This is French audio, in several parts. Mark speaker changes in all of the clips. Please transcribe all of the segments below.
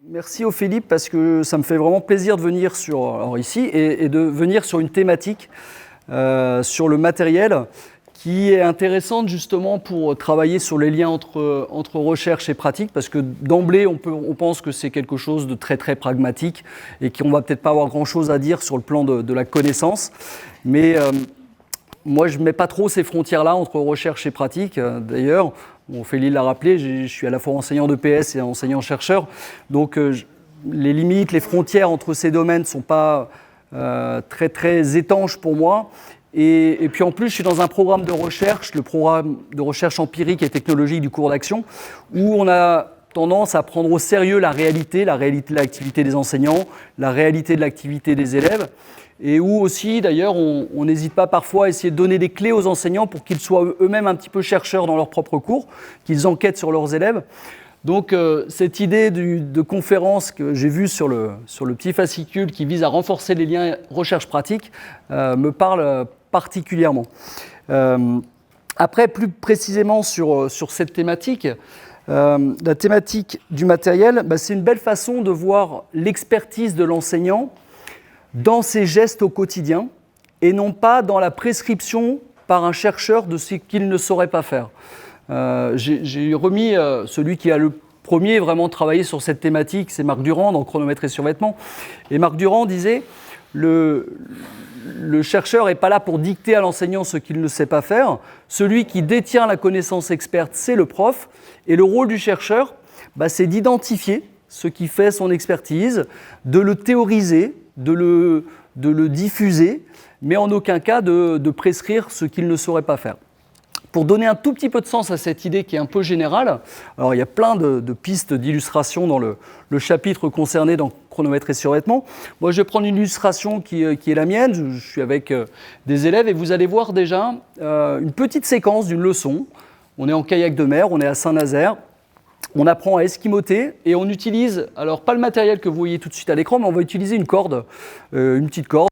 Speaker 1: Merci Philippe parce que ça me fait vraiment plaisir de venir ici et de venir sur une thématique sur le matériel qui est intéressante justement pour travailler sur les liens entre recherche et pratique, parce que d'emblée on pense que c'est quelque chose de très très pragmatique et qu'on va peut-être pas avoir grand-chose à dire sur le plan de la connaissance, mais moi je ne mets pas trop ces frontières-là entre recherche et pratique. D'ailleurs, Félix l'a rappelé, je suis à la fois enseignant d'EPS et enseignant-chercheur, donc les limites, les frontières entre ces domaines ne sont pas très très étanches pour moi. Et puis en plus, je suis dans un programme de recherche, le programme de recherche empirique et technologique du cours d'action, où on a tendance à prendre au sérieux la réalité de l'activité des enseignants, la réalité de l'activité des élèves, et où aussi, d'ailleurs, on n'hésite pas parfois à essayer de donner des clés aux enseignants pour qu'ils soient eux-mêmes un petit peu chercheurs dans leur propre cours, qu'ils enquêtent sur leurs élèves. Donc cette idée de conférence que j'ai vue sur le petit fascicule qui vise à renforcer les liens recherche-pratique me parle particulièrement. Après, plus précisément sur cette thématique, la thématique du matériel, c'est une belle façon de voir l'expertise de l'enseignant dans ses gestes au quotidien et non pas dans la prescription par un chercheur de ce qu'il ne saurait pas faire. J'ai remis celui qui a le premier vraiment travaillé sur cette thématique, c'est Marc Durand dans Chronomètre et survêtement. Et Marc Durand disait le chercheur n'est pas là pour dicter à l'enseignant ce qu'il ne sait pas faire. Celui qui détient la connaissance experte, c'est le prof. Et le rôle du chercheur, c'est d'identifier ce qui fait son expertise, de le théoriser, de le diffuser, mais en aucun cas de prescrire ce qu'il ne saurait pas faire. Pour donner un tout petit peu de sens à cette idée qui est un peu générale, alors il y a plein de pistes d'illustration dans le chapitre concerné dans Chronomètre et survêtement. Moi, je vais prendre une illustration qui est la mienne. Je suis avec des élèves et vous allez voir déjà une petite séquence d'une leçon. On est en kayak de mer, on est à Saint-Nazaire. On apprend à esquimoter et on utilise, alors pas le matériel que vous voyez tout de suite à l'écran, mais on va utiliser une corde, une petite corde.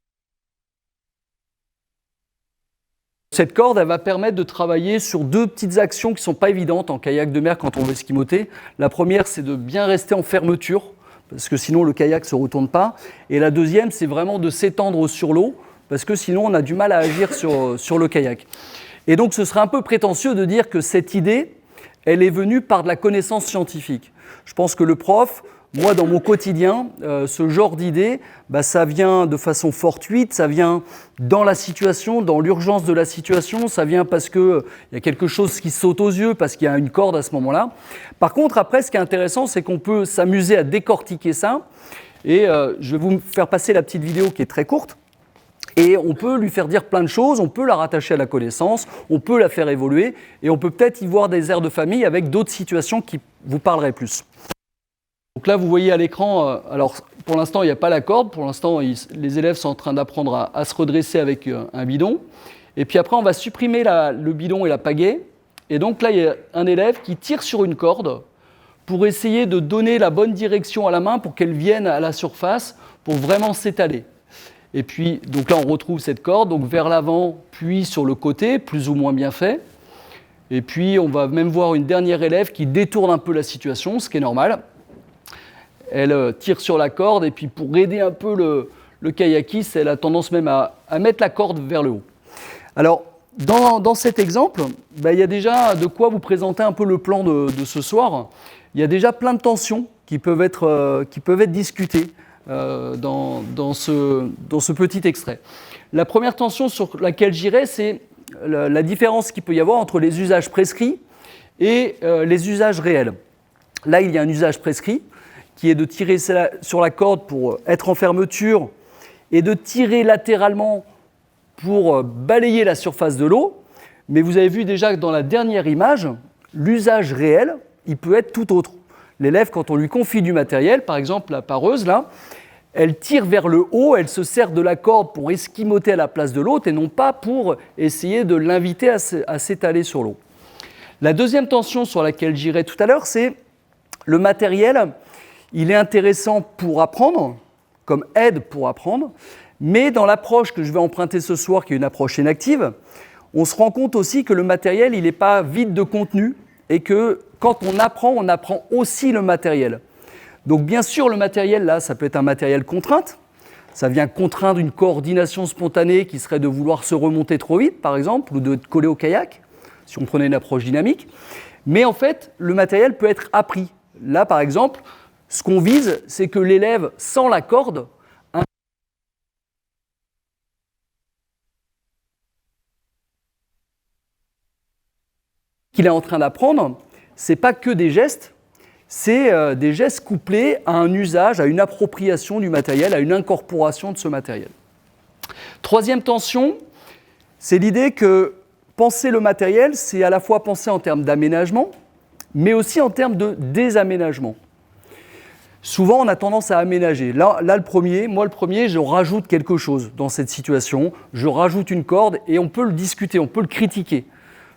Speaker 1: Cette corde, elle va permettre de travailler sur deux petites actions qui ne sont pas évidentes en kayak de mer quand on veut esquimoter. La première, c'est de bien rester en fermeture, parce que sinon le kayak ne se retourne pas. Et la deuxième, c'est vraiment de s'étendre sur l'eau, parce que sinon on a du mal à agir sur le kayak. Et donc ce serait un peu prétentieux de dire que cette idée, elle est venue par de la connaissance scientifique. Je pense que le prof, moi dans mon quotidien, ce genre d'idée, ça vient de façon fortuite, ça vient dans la situation, dans l'urgence de la situation, ça vient parce qu'il y a quelque chose qui saute aux yeux, parce qu'il y a une corde à ce moment-là. Par contre, après, ce qui est intéressant, c'est qu'on peut s'amuser à décortiquer ça, et je vais vous faire passer la petite vidéo qui est très courte. Et on peut lui faire dire plein de choses, on peut la rattacher à la connaissance, on peut la faire évoluer, et on peut peut-être y voir des airs de famille avec d'autres situations qui vous parleraient plus. Donc là, vous voyez à l'écran, alors pour l'instant, il n'y a pas la corde, pour l'instant, les élèves sont en train d'apprendre à se redresser avec un bidon. Et puis après, on va supprimer le bidon et la pagaie. Et donc là, il y a un élève qui tire sur une corde pour essayer de donner la bonne direction à la main pour qu'elle vienne à la surface pour vraiment s'étaler. Et puis, donc là, on retrouve cette corde, donc vers l'avant, puis sur le côté, plus ou moins bien fait. Et puis, on va même voir une dernière élève qui détourne un peu la situation, ce qui est normal. Elle tire sur la corde, et puis pour aider un peu le kayakiste, elle a tendance même à mettre la corde vers le haut. Alors, dans cet exemple, il y a déjà de quoi vous présenter un peu le plan de ce soir. Il y a déjà plein de tensions qui peuvent être discutées. Dans ce petit extrait. La première tension sur laquelle j'irai, c'est la différence qu'il peut y avoir entre les usages prescrits et les usages réels. Là, il y a un usage prescrit qui est de tirer sur la corde pour être en fermeture et de tirer latéralement pour balayer la surface de l'eau. Mais vous avez vu déjà que dans la dernière image, l'usage réel, il peut être tout autre. L'élève, quand on lui confie du matériel, par exemple la pareuse, là, elle tire vers le haut, elle se sert de la corde pour esquimoter à la place de l'autre et non pas pour essayer de l'inviter à s'étaler sur l'eau. La deuxième tension sur laquelle j'irai tout à l'heure, c'est le matériel. Il est intéressant pour apprendre, comme aide pour apprendre, mais dans l'approche que je vais emprunter ce soir, qui est une approche inactive, on se rend compte aussi que le matériel, il n'est pas vide de contenu et que quand on apprend aussi le matériel. Donc bien sûr, le matériel, là, ça peut être un matériel contrainte. Ça vient contraindre une coordination spontanée qui serait de vouloir se remonter trop vite, par exemple, ou de coller au kayak, si on prenait une approche dynamique. Mais en fait, le matériel peut être appris. Là, par exemple, ce qu'on vise, c'est que l'élève, sans la corde, qu'il est en train d'apprendre, ce n'est pas que des gestes, c'est des gestes couplés à un usage, à une appropriation du matériel, à une incorporation de ce matériel. Troisième tension, c'est l'idée que penser le matériel, c'est à la fois penser en termes d'aménagement, mais aussi en termes de désaménagement. Souvent, on a tendance à aménager. Là, le premier, je rajoute quelque chose dans cette situation, je rajoute une corde et on peut le discuter, on peut le critiquer.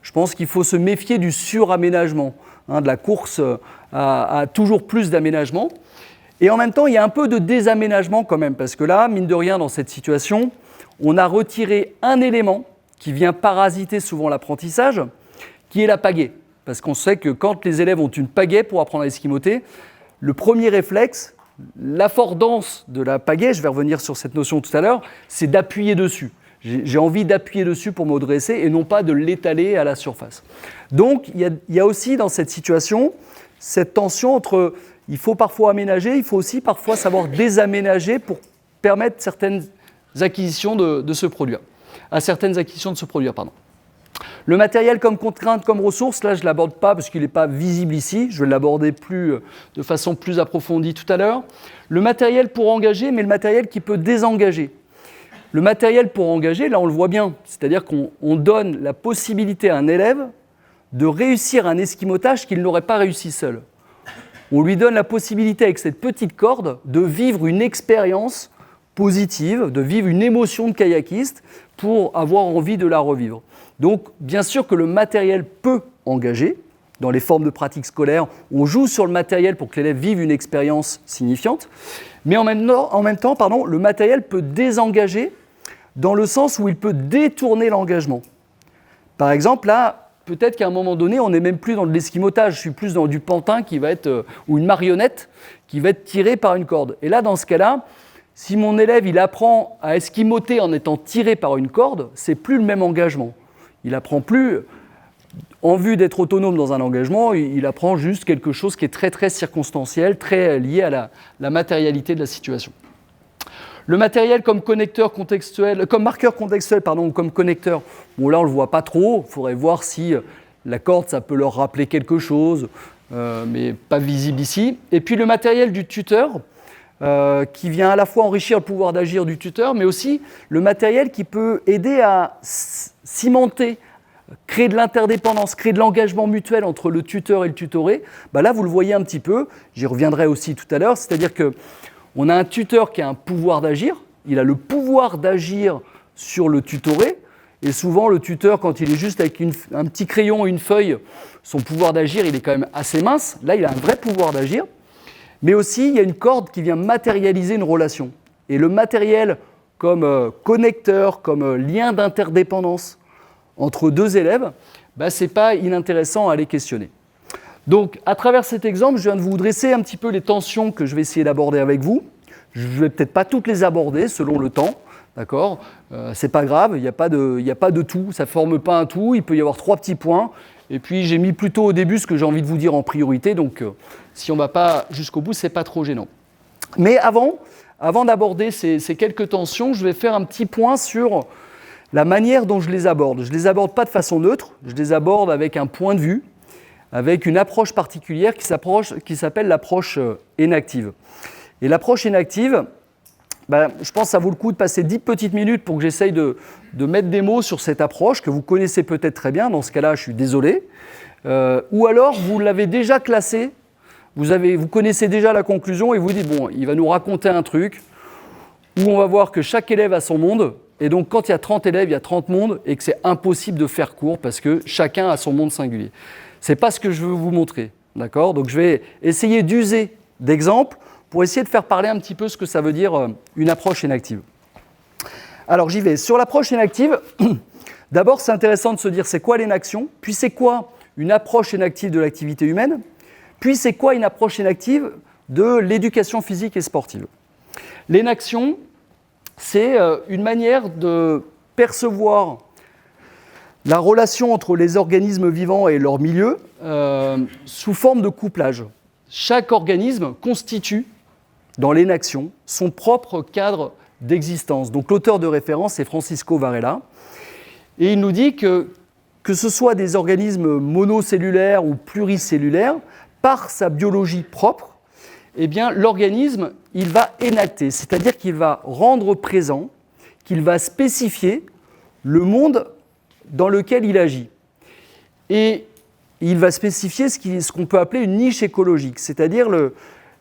Speaker 1: Je pense qu'il faut se méfier du suraménagement, de la course à toujours plus d'aménagement. Et en même temps, il y a un peu de désaménagement quand même, parce que là, mine de rien, dans cette situation, on a retiré un élément qui vient parasiter souvent l'apprentissage, qui est la pagaie. Parce qu'on sait que quand les élèves ont une pagaie pour apprendre à esquimoter, le premier réflexe, l'affordance de la pagaie, je vais revenir sur cette notion tout à l'heure, c'est d'appuyer dessus. J'ai envie d'appuyer dessus pour me redresser et non pas de l'étaler à la surface. Donc, il y a aussi dans cette situation cette tension entre il faut parfois aménager, il faut aussi parfois savoir désaménager pour permettre certaines acquisitions de se produire. À certaines acquisitions de se produire, pardon. Le matériel comme contrainte, comme ressource, là je ne l'aborde pas parce qu'il n'est pas visible ici, je vais l'aborder de façon plus approfondie tout à l'heure. Le matériel pour engager, mais le matériel qui peut désengager. Le matériel pour engager, là on le voit bien, c'est-à-dire qu'on donne la possibilité à un élève de réussir un esquimotage qu'il n'aurait pas réussi seul. On lui donne la possibilité avec cette petite corde de vivre une expérience positive, de vivre une émotion de kayakiste pour avoir envie de la revivre. Donc bien sûr que le matériel peut engager. Dans les formes de pratique scolaire, on joue sur le matériel pour que l'élève vive une expérience signifiante. Mais en même temps, le matériel peut désengager dans le sens où il peut détourner l'engagement. Par exemple, là, peut-être qu'à un moment donné, on n'est même plus dans de l'esquimotage, je suis plus dans du pantin qui va être, ou une marionnette qui va être tirée par une corde. Et là, dans ce cas-là, si mon élève il apprend à esquimoter en étant tiré par une corde, c'est plus le même engagement. Il apprend plus en vue d'être autonome dans un engagement, il apprend juste quelque chose qui est très très circonstanciel, très lié à la matérialité de la situation. Le matériel comme connecteur contextuel, comme marqueur contextuel, ou comme connecteur, bon là on ne le voit pas trop, il faudrait voir si la corde ça peut leur rappeler quelque chose, mais pas visible ici. Et puis le matériel du tuteur, qui vient à la fois enrichir le pouvoir d'agir du tuteur, mais aussi le matériel qui peut aider à cimenter, créer de l'interdépendance, créer de l'engagement mutuel entre le tuteur et le tutoré. Là, vous le voyez un petit peu, j'y reviendrai aussi tout à l'heure, c'est-à-dire qu'on a un tuteur qui a un pouvoir d'agir, il a le pouvoir d'agir sur le tutoré, et souvent le tuteur, quand il est juste avec un petit crayon et une feuille, son pouvoir d'agir, il est quand même assez mince. Là, il a un vrai pouvoir d'agir. Mais aussi, il y a une corde qui vient matérialiser une relation. Et le matériel comme connecteur, comme lien d'interdépendance entre deux élèves, ce n'est pas inintéressant à les questionner. Donc, à travers cet exemple, je viens de vous dresser un petit peu les tensions que je vais essayer d'aborder avec vous. Je ne vais peut-être pas toutes les aborder selon le temps, d'accord ? C'est pas grave, il n'y a pas de tout, ça ne forme pas un tout, il peut y avoir 3 petits points. Et puis j'ai mis plutôt au début ce que j'ai envie de vous dire en priorité, donc si on ne va pas jusqu'au bout, ce n'est pas trop gênant. Mais avant d'aborder ces quelques tensions, je vais faire un petit point sur la manière dont je les aborde. Je ne les aborde pas de façon neutre, je les aborde avec un point de vue, avec une approche particulière qui s'appelle l'approche énactive. Et l'approche énactive, je pense que ça vaut le coup de passer 10 petites minutes pour que j'essaye de mettre des mots sur cette approche que vous connaissez peut-être très bien. Dans ce cas-là, je suis désolé. Ou alors, vous l'avez déjà classé, vous connaissez déjà la conclusion et vous dites, bon, il va nous raconter un truc où on va voir que chaque élève a son monde. Et donc, quand il y a 30 élèves, il y a 30 mondes et que c'est impossible de faire court parce que chacun a son monde singulier. Ce n'est pas ce que je veux vous montrer. D'accord ? Donc, je vais essayer d'user d'exemples pour essayer de faire parler un petit peu ce que ça veut dire une approche énactive. Alors j'y vais. Sur l'approche énactive, d'abord c'est intéressant de se dire c'est quoi l'énaction, puis c'est quoi une approche énactive de l'activité humaine, puis c'est quoi une approche énactive de l'éducation physique et sportive. L'énaction, c'est une manière de percevoir la relation entre les organismes vivants et leur milieu sous forme de couplage. Chaque organisme constitue, dans l'énaction, son propre cadre d'existence. Donc l'auteur de référence est Francisco Varela. Et il nous dit que ce soit des organismes monocellulaires ou pluricellulaires, par sa biologie propre, eh bien, l'organisme, il va énacter, c'est-à-dire qu'il va rendre présent, qu'il va spécifier le monde dans lequel il agit. Et il va spécifier ce qu'on peut appeler une niche écologique, c'est-à-dire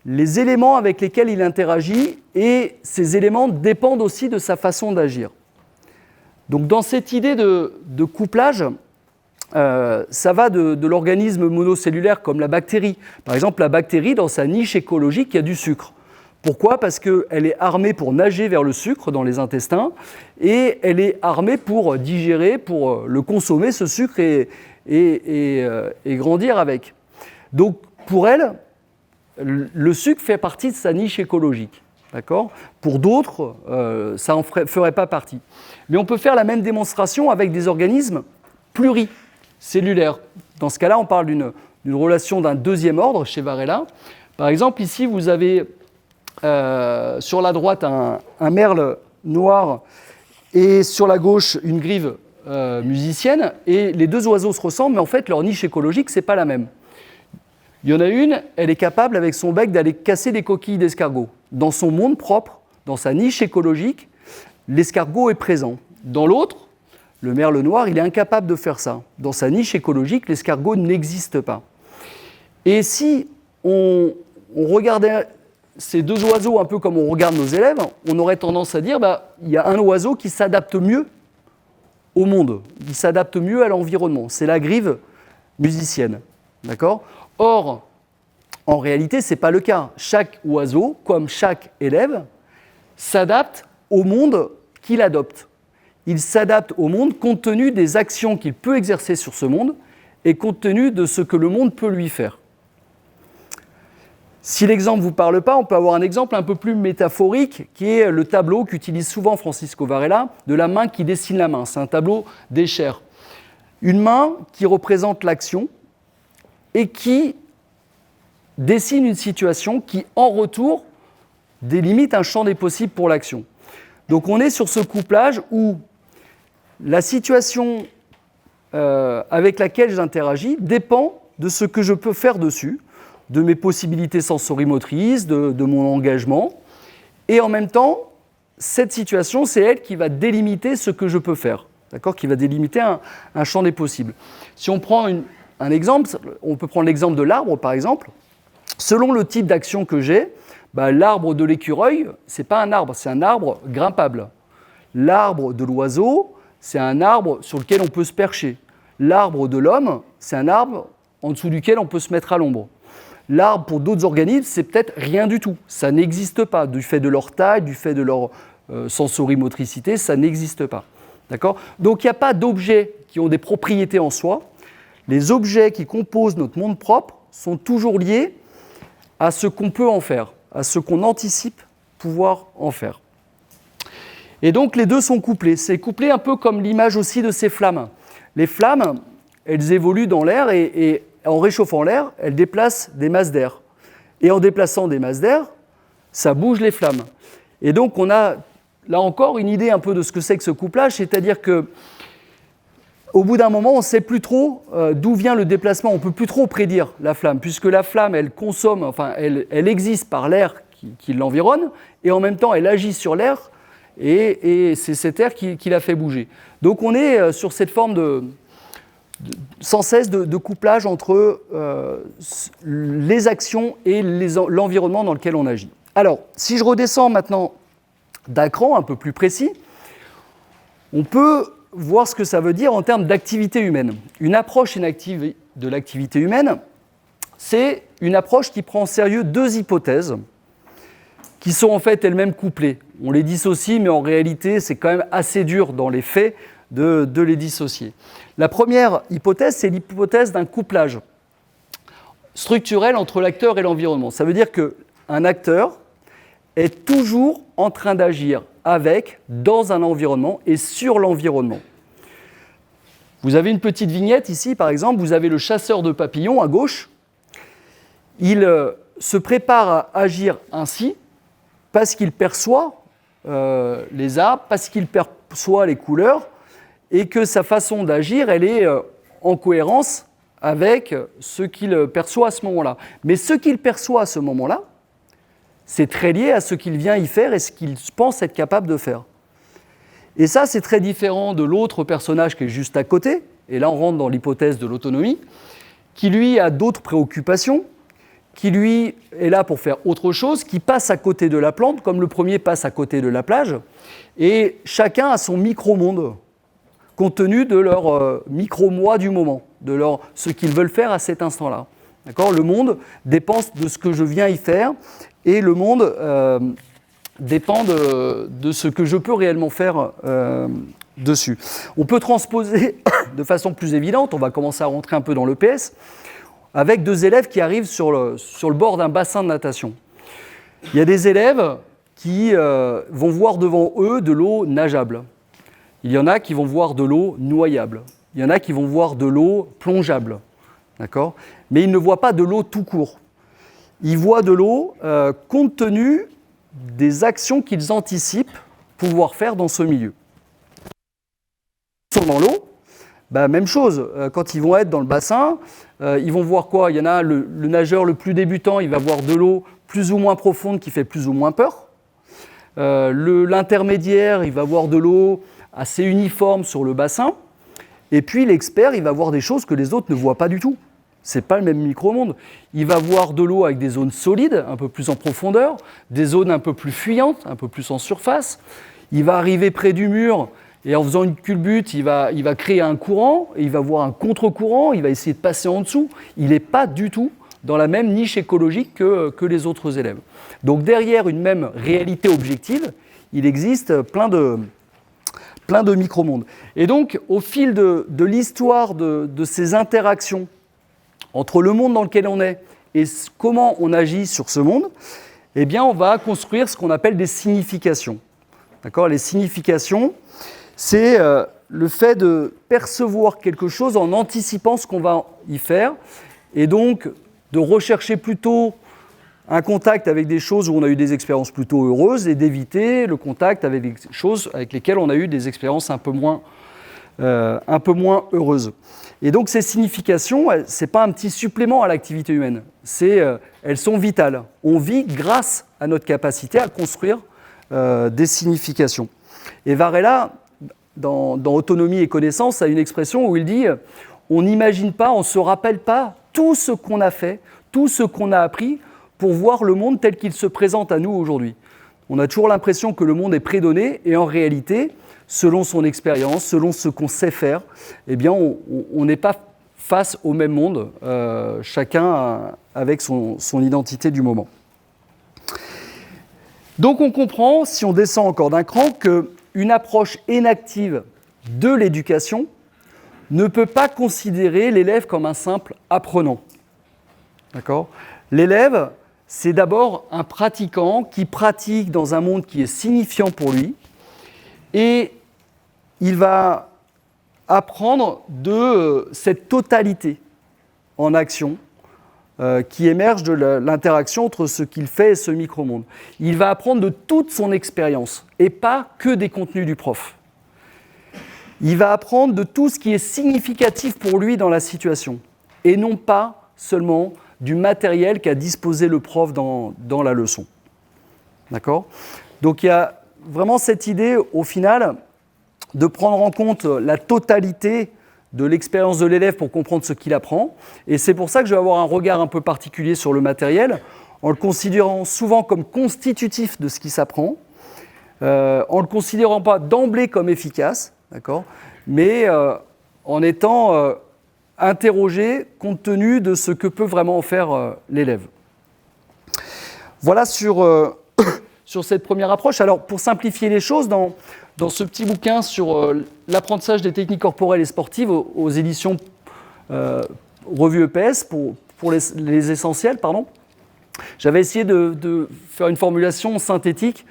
Speaker 1: les éléments avec lesquels il interagit, et ces éléments dépendent aussi de sa façon d'agir. Donc dans cette idée de couplage, ça va de l'organisme monocellulaire comme la bactérie. Par exemple, la bactérie, dans sa niche écologique, il y a du sucre. Pourquoi ? Parce qu'elle est armée pour nager vers le sucre dans les intestins, et elle est armée pour digérer, pour le consommer, ce sucre, et grandir avec. Donc pour elle, le sucre fait partie de sa niche écologique. D'accord ? Pour d'autres, ça n'en ferait pas partie. Mais on peut faire la même démonstration avec des organismes pluricellulaires. Dans ce cas-là, on parle d'une relation d'un deuxième ordre chez Varela. Par exemple, ici, vous avez sur la droite un merle noir et sur la gauche une grive musicienne. Et les deux oiseaux se ressemblent, mais en fait, leur niche écologique, ce n'est pas la même. Il y en a une, elle est capable, avec son bec, d'aller casser des coquilles d'escargot. Dans son monde propre, dans sa niche écologique, l'escargot est présent. Dans l'autre, le merle noir, il est incapable de faire ça. Dans sa niche écologique, l'escargot n'existe pas. Et si on regardait ces deux oiseaux un peu comme on regarde nos élèves, on aurait tendance à dire il y a un oiseau qui s'adapte mieux au monde, il s'adapte mieux à l'environnement. C'est la grive musicienne. D'accord ? Or, en réalité, ce n'est pas le cas. Chaque oiseau, comme chaque élève, s'adapte au monde qu'il adopte. Il s'adapte au monde compte tenu des actions qu'il peut exercer sur ce monde et compte tenu de ce que le monde peut lui faire. Si l'exemple ne vous parle pas, on peut avoir un exemple un peu plus métaphorique qui est le tableau qu'utilise souvent Francisco Varela de la main qui dessine la main. C'est un tableau d'Escher. Une main qui représente l'action et qui dessine une situation qui, en retour, délimite un champ des possibles pour l'action. Donc on est sur ce couplage où la situation avec laquelle j'interagis dépend de ce que je peux faire dessus, de mes possibilités sensorimotrices, de mon engagement. Et en même temps, cette situation, c'est elle qui va délimiter ce que je peux faire, d'accord ? Qui va délimiter un champ des possibles. Si on prend un exemple, on peut prendre l'exemple de l'arbre, par exemple. Selon le type d'action que j'ai, l'arbre de l'écureuil, ce n'est pas un arbre, c'est un arbre grimpable. L'arbre de l'oiseau, c'est un arbre sur lequel on peut se percher. L'arbre de l'homme, c'est un arbre en dessous duquel on peut se mettre à l'ombre. L'arbre, pour d'autres organismes, c'est peut-être rien du tout. Ça n'existe pas. Du fait de leur taille, du fait de leur sensorimotricité, ça n'existe pas. D'accord ? Donc, il n'y a pas d'objets qui ont des propriétés en soi. Les objets qui composent notre monde propre sont toujours liés à ce qu'on peut en faire, à ce qu'on anticipe pouvoir en faire. Et donc, les deux sont couplés. C'est couplé un peu comme l'image aussi de ces flammes. Les flammes, elles évoluent dans l'air et en réchauffant l'air, elles déplacent des masses d'air. Et en déplaçant des masses d'air, ça bouge les flammes. Et donc, on a là encore une idée un peu de ce que c'est que ce couplage, c'est-à-dire que au bout d'un moment, on ne sait plus trop d'où vient le déplacement. On ne peut plus trop prédire la flamme, puisque la flamme, elle consomme, enfin, elle existe par l'air qui l'environne, et en même temps, elle agit sur l'air, et c'est cet air qui la fait bouger. Donc, on est sur cette forme sans cesse de couplage entre les actions et l'environnement dans lequel on agit. Alors, si je redescends maintenant d'un cran un peu plus précis, on peut voir ce que ça veut dire en termes d'activité humaine. Une approche inactive de l'activité humaine, c'est une approche qui prend en sérieux deux hypothèses qui sont en fait elles-mêmes couplées. On les dissocie, mais en réalité, c'est quand même assez dur dans les faits de les dissocier. La première hypothèse, c'est l'hypothèse d'un couplage structurel entre l'acteur et l'environnement. Ça veut dire que un acteur est toujours en train d'agir avec, dans un environnement et sur l'environnement. Vous avez une petite vignette ici, par exemple, vous avez le chasseur de papillons à gauche. Il se prépare à agir ainsi parce qu'il perçoit les arbres, parce qu'il perçoit les couleurs, et que sa façon d'agir, elle est en cohérence avec ce qu'il perçoit à ce moment-là. Mais ce qu'il perçoit à ce moment-là, c'est très lié à ce qu'il vient y faire et ce qu'il pense être capable de faire. Et ça, c'est très différent de l'autre personnage qui est juste à côté, et là on rentre dans l'hypothèse de l'autonomie, qui lui a d'autres préoccupations, qui lui est là pour faire autre chose, qui passe à côté de la plante, comme le premier passe à côté de la plage, et chacun a son micro-monde, compte tenu de leur micro-moi du moment, de ce qu'ils veulent faire à cet instant-là. D'accord ? Le monde dépend de ce que je viens y faire, et le monde dépend de ce que je peux réellement faire dessus. On peut transposer de façon plus évidente, on va commencer à rentrer un peu dans l'EPS, avec deux élèves qui arrivent sur le bord d'un bassin de natation. Il y a des élèves qui vont voir devant eux de l'eau nageable. Il y en a qui vont voir de l'eau noyable. Il y en a qui vont voir de l'eau plongeable. D'accord ? Mais ils ne voient pas de l'eau tout court. Ils voient de l'eau compte tenu des actions qu'ils anticipent pouvoir faire dans ce milieu. Ils sont dans l'eau, même chose, quand ils vont être dans le bassin, ils vont voir quoi ? Il y en a le nageur le plus débutant, il va voir de l'eau plus ou moins profonde qui fait plus ou moins peur. L'intermédiaire, il va voir de l'eau assez uniforme sur le bassin. Et puis l'expert, il va voir des choses que les autres ne voient pas du tout. Ce n'est pas le même micro-monde. Il va voir de l'eau avec des zones solides, un peu plus en profondeur, des zones un peu plus fuyantes, un peu plus en surface. Il va arriver près du mur et en faisant une culbute, il va créer un courant, et il va voir un contre-courant, il va essayer de passer en dessous. Il n'est pas du tout dans la même niche écologique que les autres élèves. Donc derrière une même réalité objective, il existe plein de micro-mondes. Et donc, au fil de l'histoire de ces interactions entre le monde dans lequel on est et comment on agit sur ce monde, eh bien, on va construire ce qu'on appelle des significations. D'accord ? Les significations, c'est le fait de percevoir quelque chose en anticipant ce qu'on va y faire, et donc de rechercher plutôt un contact avec des choses où on a eu des expériences plutôt heureuses et d'éviter le contact avec des choses avec lesquelles on a eu des expériences un peu moins heureuses. Et donc ces significations, ce n'est pas un petit supplément à l'activité humaine, elles sont vitales. On vit grâce à notre capacité à construire des significations. Et Varela, dans Autonomie et connaissance, a une expression où il dit « on n'imagine pas, on ne se rappelle pas tout ce qu'on a fait, tout ce qu'on a appris pour voir le monde tel qu'il se présente à nous aujourd'hui. On a toujours l'impression que le monde est prédonné et en réalité, selon son expérience, selon ce qu'on sait faire, eh bien, on n'est pas face au même monde, chacun avec son identité du moment. Donc on comprend, si on descend encore d'un cran, qu'une approche inactive de l'éducation ne peut pas considérer l'élève comme un simple apprenant. D'accord ? L'élève, c'est d'abord un pratiquant qui pratique dans un monde qui est signifiant pour lui, et il va apprendre de cette totalité en action qui émerge de l'interaction entre ce qu'il fait et ce micro-monde. Il va apprendre de toute son expérience et pas que des contenus du prof. Il va apprendre de tout ce qui est significatif pour lui dans la situation et non pas seulement du matériel qu'a disposé le prof dans la leçon. D'accord ? Donc il y a vraiment cette idée, au final, de prendre en compte la totalité de l'expérience de l'élève pour comprendre ce qu'il apprend. Et c'est pour ça que je vais avoir un regard un peu particulier sur le matériel, en le considérant souvent comme constitutif de ce qui s'apprend, en ne le considérant pas d'emblée comme efficace, d'accord, mais en étant interrogé compte tenu de ce que peut vraiment en faire l'élève. Voilà sur cette première approche. Alors, pour simplifier les choses, dans ce petit bouquin sur l'apprentissage des techniques corporelles et sportives aux éditions Revue EPS, pour les essentiels, J'avais essayé de faire une formulation synthétique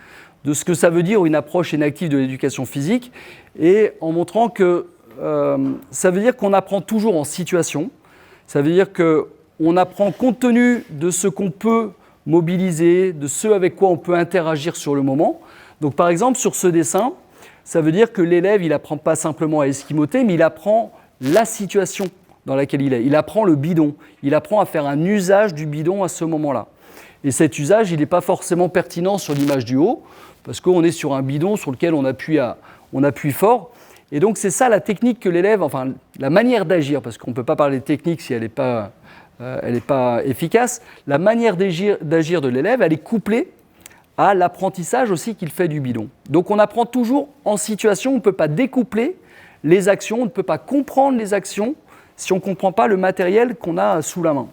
Speaker 1: de ce que ça veut dire une approche inactive de l'éducation physique, et en montrant que ça veut dire qu'on apprend toujours en situation, ça veut dire qu'on apprend compte tenu de ce qu'on peut mobiliser, de ce avec quoi on peut interagir sur le moment. Donc par exemple, sur ce dessin, ça veut dire que l'élève, il n'apprend pas simplement à esquimoter, mais il apprend la situation dans laquelle il est. Il apprend le bidon, il apprend à faire un usage du bidon à ce moment-là. Et cet usage, il n'est pas forcément pertinent sur l'image du haut, parce qu'on est sur un bidon sur lequel on appuie fort. Et donc c'est ça la technique que l'élève, enfin la manière d'agir, parce qu'on ne peut pas parler de technique si elle n'est pas efficace, la manière d'agir de l'élève, elle est couplée à l'apprentissage aussi qu'il fait du bidon. Donc on apprend toujours en situation, on ne peut pas découpler les actions, on ne peut pas comprendre les actions si on ne comprend pas le matériel qu'on a sous la main.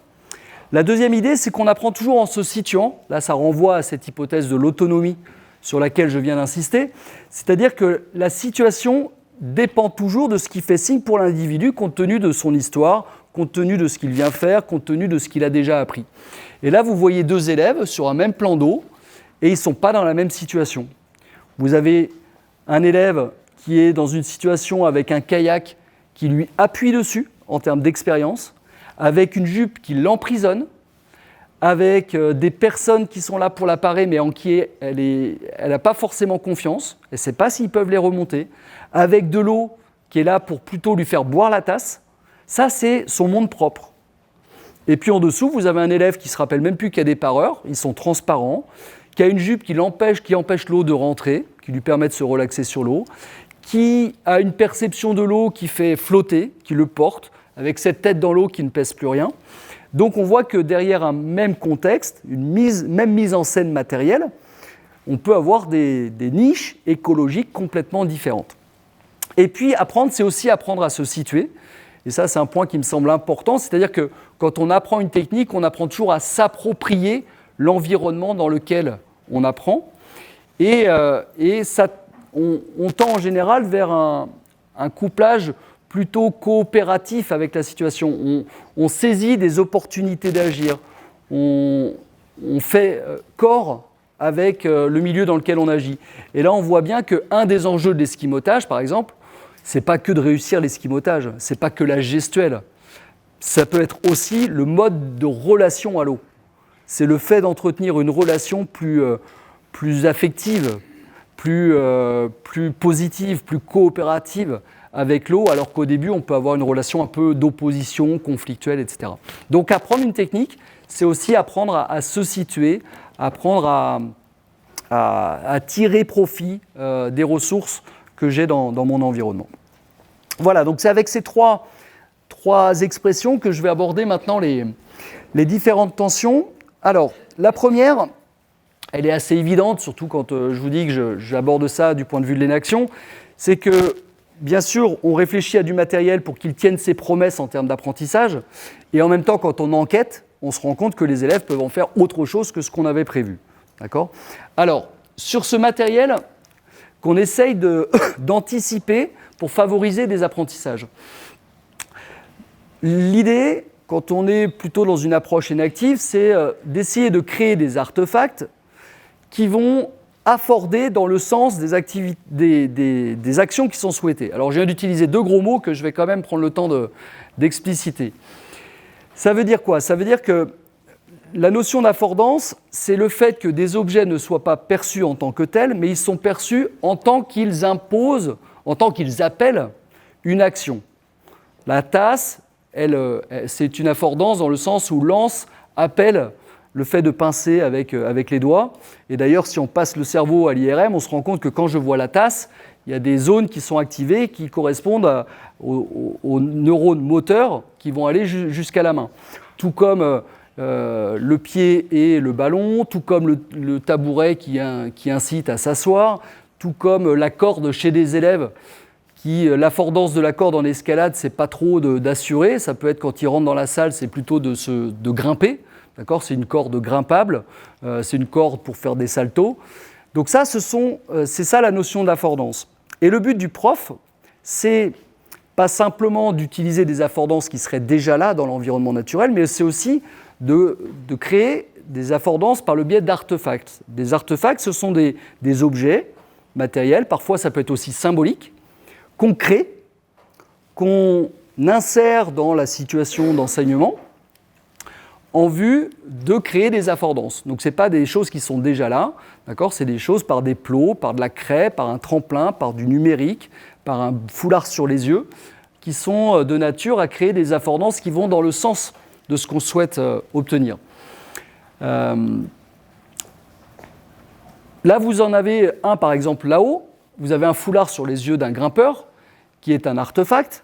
Speaker 1: La deuxième idée, c'est qu'on apprend toujours en se situant. Là, ça renvoie à cette hypothèse de l'autonomie sur laquelle je viens d'insister. C'est-à-dire que la situation dépend toujours de ce qui fait signe pour l'individu, compte tenu de son histoire, compte tenu de ce qu'il vient faire, compte tenu de ce qu'il a déjà appris. Et là, vous voyez deux élèves sur un même plan d'eau, et ils ne sont pas dans la même situation. Vous avez un élève qui est dans une situation avec un kayak qui lui appuie dessus en termes d'expérience, avec une jupe qui l'emprisonne, avec des personnes qui sont là pour la parer, mais en qui elle n'a pas forcément confiance, elle ne sait pas s'ils peuvent les remonter, avec de l'eau qui est là pour plutôt lui faire boire la tasse. Ça, c'est son monde propre. Et puis en dessous, vous avez un élève qui ne se rappelle même plus qu'il y a des pareurs, ils sont transparents, qui a une jupe qui empêche l'eau de rentrer, qui lui permet de se relaxer sur l'eau, qui a une perception de l'eau qui fait flotter, qui le porte, avec cette tête dans l'eau qui ne pèse plus rien. Donc on voit que derrière un même contexte, même mise en scène matérielle, on peut avoir des niches écologiques complètement différentes. Et puis apprendre, c'est aussi apprendre à se situer. Et ça, c'est un point qui me semble important, c'est-à-dire que quand on apprend une technique, on apprend toujours à s'approprier l'environnement dans lequel on apprend. Et ça, on tend en général vers un couplage plutôt coopératif avec la situation. On saisit des opportunités d'agir. On fait corps avec le milieu dans lequel on agit. Et là, on voit bien qu'un des enjeux de l'esquimotage, par exemple, c'est pas que de réussir l'esquimotage, c'est pas que la gestuelle. Ça peut être aussi le mode de relation à l'eau. C'est le fait d'entretenir une relation plus affective, plus positive, plus coopérative avec l'eau, alors qu'au début, on peut avoir une relation un peu d'opposition, conflictuelle, etc. Donc apprendre une technique, c'est aussi apprendre à se situer, apprendre à tirer profit des ressources que j'ai dans mon environnement. Voilà, donc c'est avec ces trois expressions que je vais aborder maintenant les différentes tensions. Alors, la première, elle est assez évidente, surtout quand je vous dis que j'aborde ça du point de vue de l'inaction, c'est que, bien sûr, on réfléchit à du matériel pour qu'il tienne ses promesses en termes d'apprentissage, et en même temps, quand on enquête, on se rend compte que les élèves peuvent en faire autre chose que ce qu'on avait prévu. D'accord ? Alors, sur ce matériel qu'on essaye d'anticiper pour favoriser des apprentissages. L'idée, quand on est plutôt dans une approche inactive, c'est d'essayer de créer des artefacts qui vont afforder dans le sens des actions qui sont souhaitées. Alors, je viens d'utiliser deux gros mots que je vais quand même prendre le temps d'expliciter. Ça veut dire quoi ? Ça veut dire que la notion d'affordance, c'est le fait que des objets ne soient pas perçus en tant que tels, mais ils sont perçus en tant qu'ils imposent, en tant qu'ils appellent une action. La tasse, c'est une affordance dans le sens où l'anse appelle le fait de pincer avec les doigts. Et d'ailleurs, si on passe le cerveau à l'IRM, on se rend compte que quand je vois la tasse, il y a des zones qui sont activées qui correspondent aux neurones moteurs qui vont aller jusqu'à la main. Tout comme le pied et le ballon, tout comme le tabouret qui incite à s'asseoir, tout comme la corde chez des élèves l'affordance de la corde en escalade, c'est pas trop d'assurer, ça peut être quand ils rentrent dans la salle, c'est plutôt de grimper, d'accord ? C'est une corde grimpable, c'est une corde pour faire des saltos. Donc ça, c'est ça la notion d'affordance. Et le but du prof, c'est pas simplement d'utiliser des affordances qui seraient déjà là dans l'environnement naturel, mais c'est aussi de créer des affordances par le biais d'artefacts. Des artefacts, ce sont des objets matériels, parfois ça peut être aussi symbolique, qu'on crée, qu'on insère dans la situation d'enseignement en vue de créer des affordances. Donc ce n'est pas des choses qui sont déjà là, d'accord ? C'est des choses par des plots, par de la craie, par un tremplin, par du numérique, par un foulard sur les yeux, qui sont de nature à créer des affordances qui vont dans le sens de ce qu'on souhaite obtenir. Là, vous en avez un, par exemple, là-haut. Vous avez un foulard sur les yeux d'un grimpeur, qui est un artefact,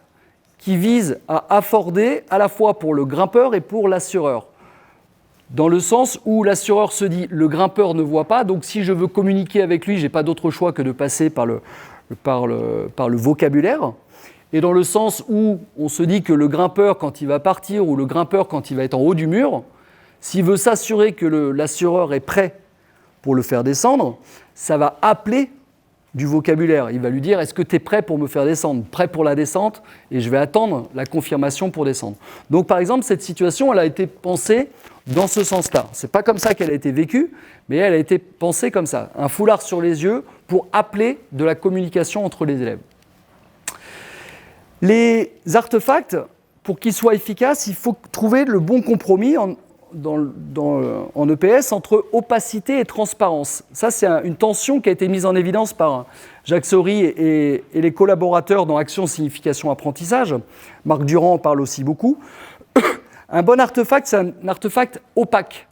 Speaker 1: qui vise à afforder à la fois pour le grimpeur et pour l'assureur. Dans le sens où l'assureur se dit, le grimpeur ne voit pas, donc si je veux communiquer avec lui, je n'ai pas d'autre choix que de passer par le vocabulaire. Et dans le sens où on se dit que le grimpeur, quand il va partir, ou le grimpeur, quand il va être en haut du mur, s'il veut s'assurer que l'assureur est prêt pour le faire descendre, ça va appeler du vocabulaire. Il va lui dire, est-ce que tu es prêt pour me faire descendre ? Prêt pour la descente ? Et je vais attendre la confirmation pour descendre. Donc par exemple, cette situation, elle a été pensée dans ce sens-là. Ce n'est pas comme ça qu'elle a été vécue, mais elle a été pensée comme ça. Un foulard sur les yeux pour appeler de la communication entre les élèves. Les artefacts, pour qu'ils soient efficaces, il faut trouver le bon compromis en EPS entre opacité et transparence. Ça, c'est une tension qui a été mise en évidence par Jacques Saury et les collaborateurs dans Action, Signification, Apprentissage. Marc Durand en parle aussi beaucoup. Un bon artefact, c'est un artefact opaque,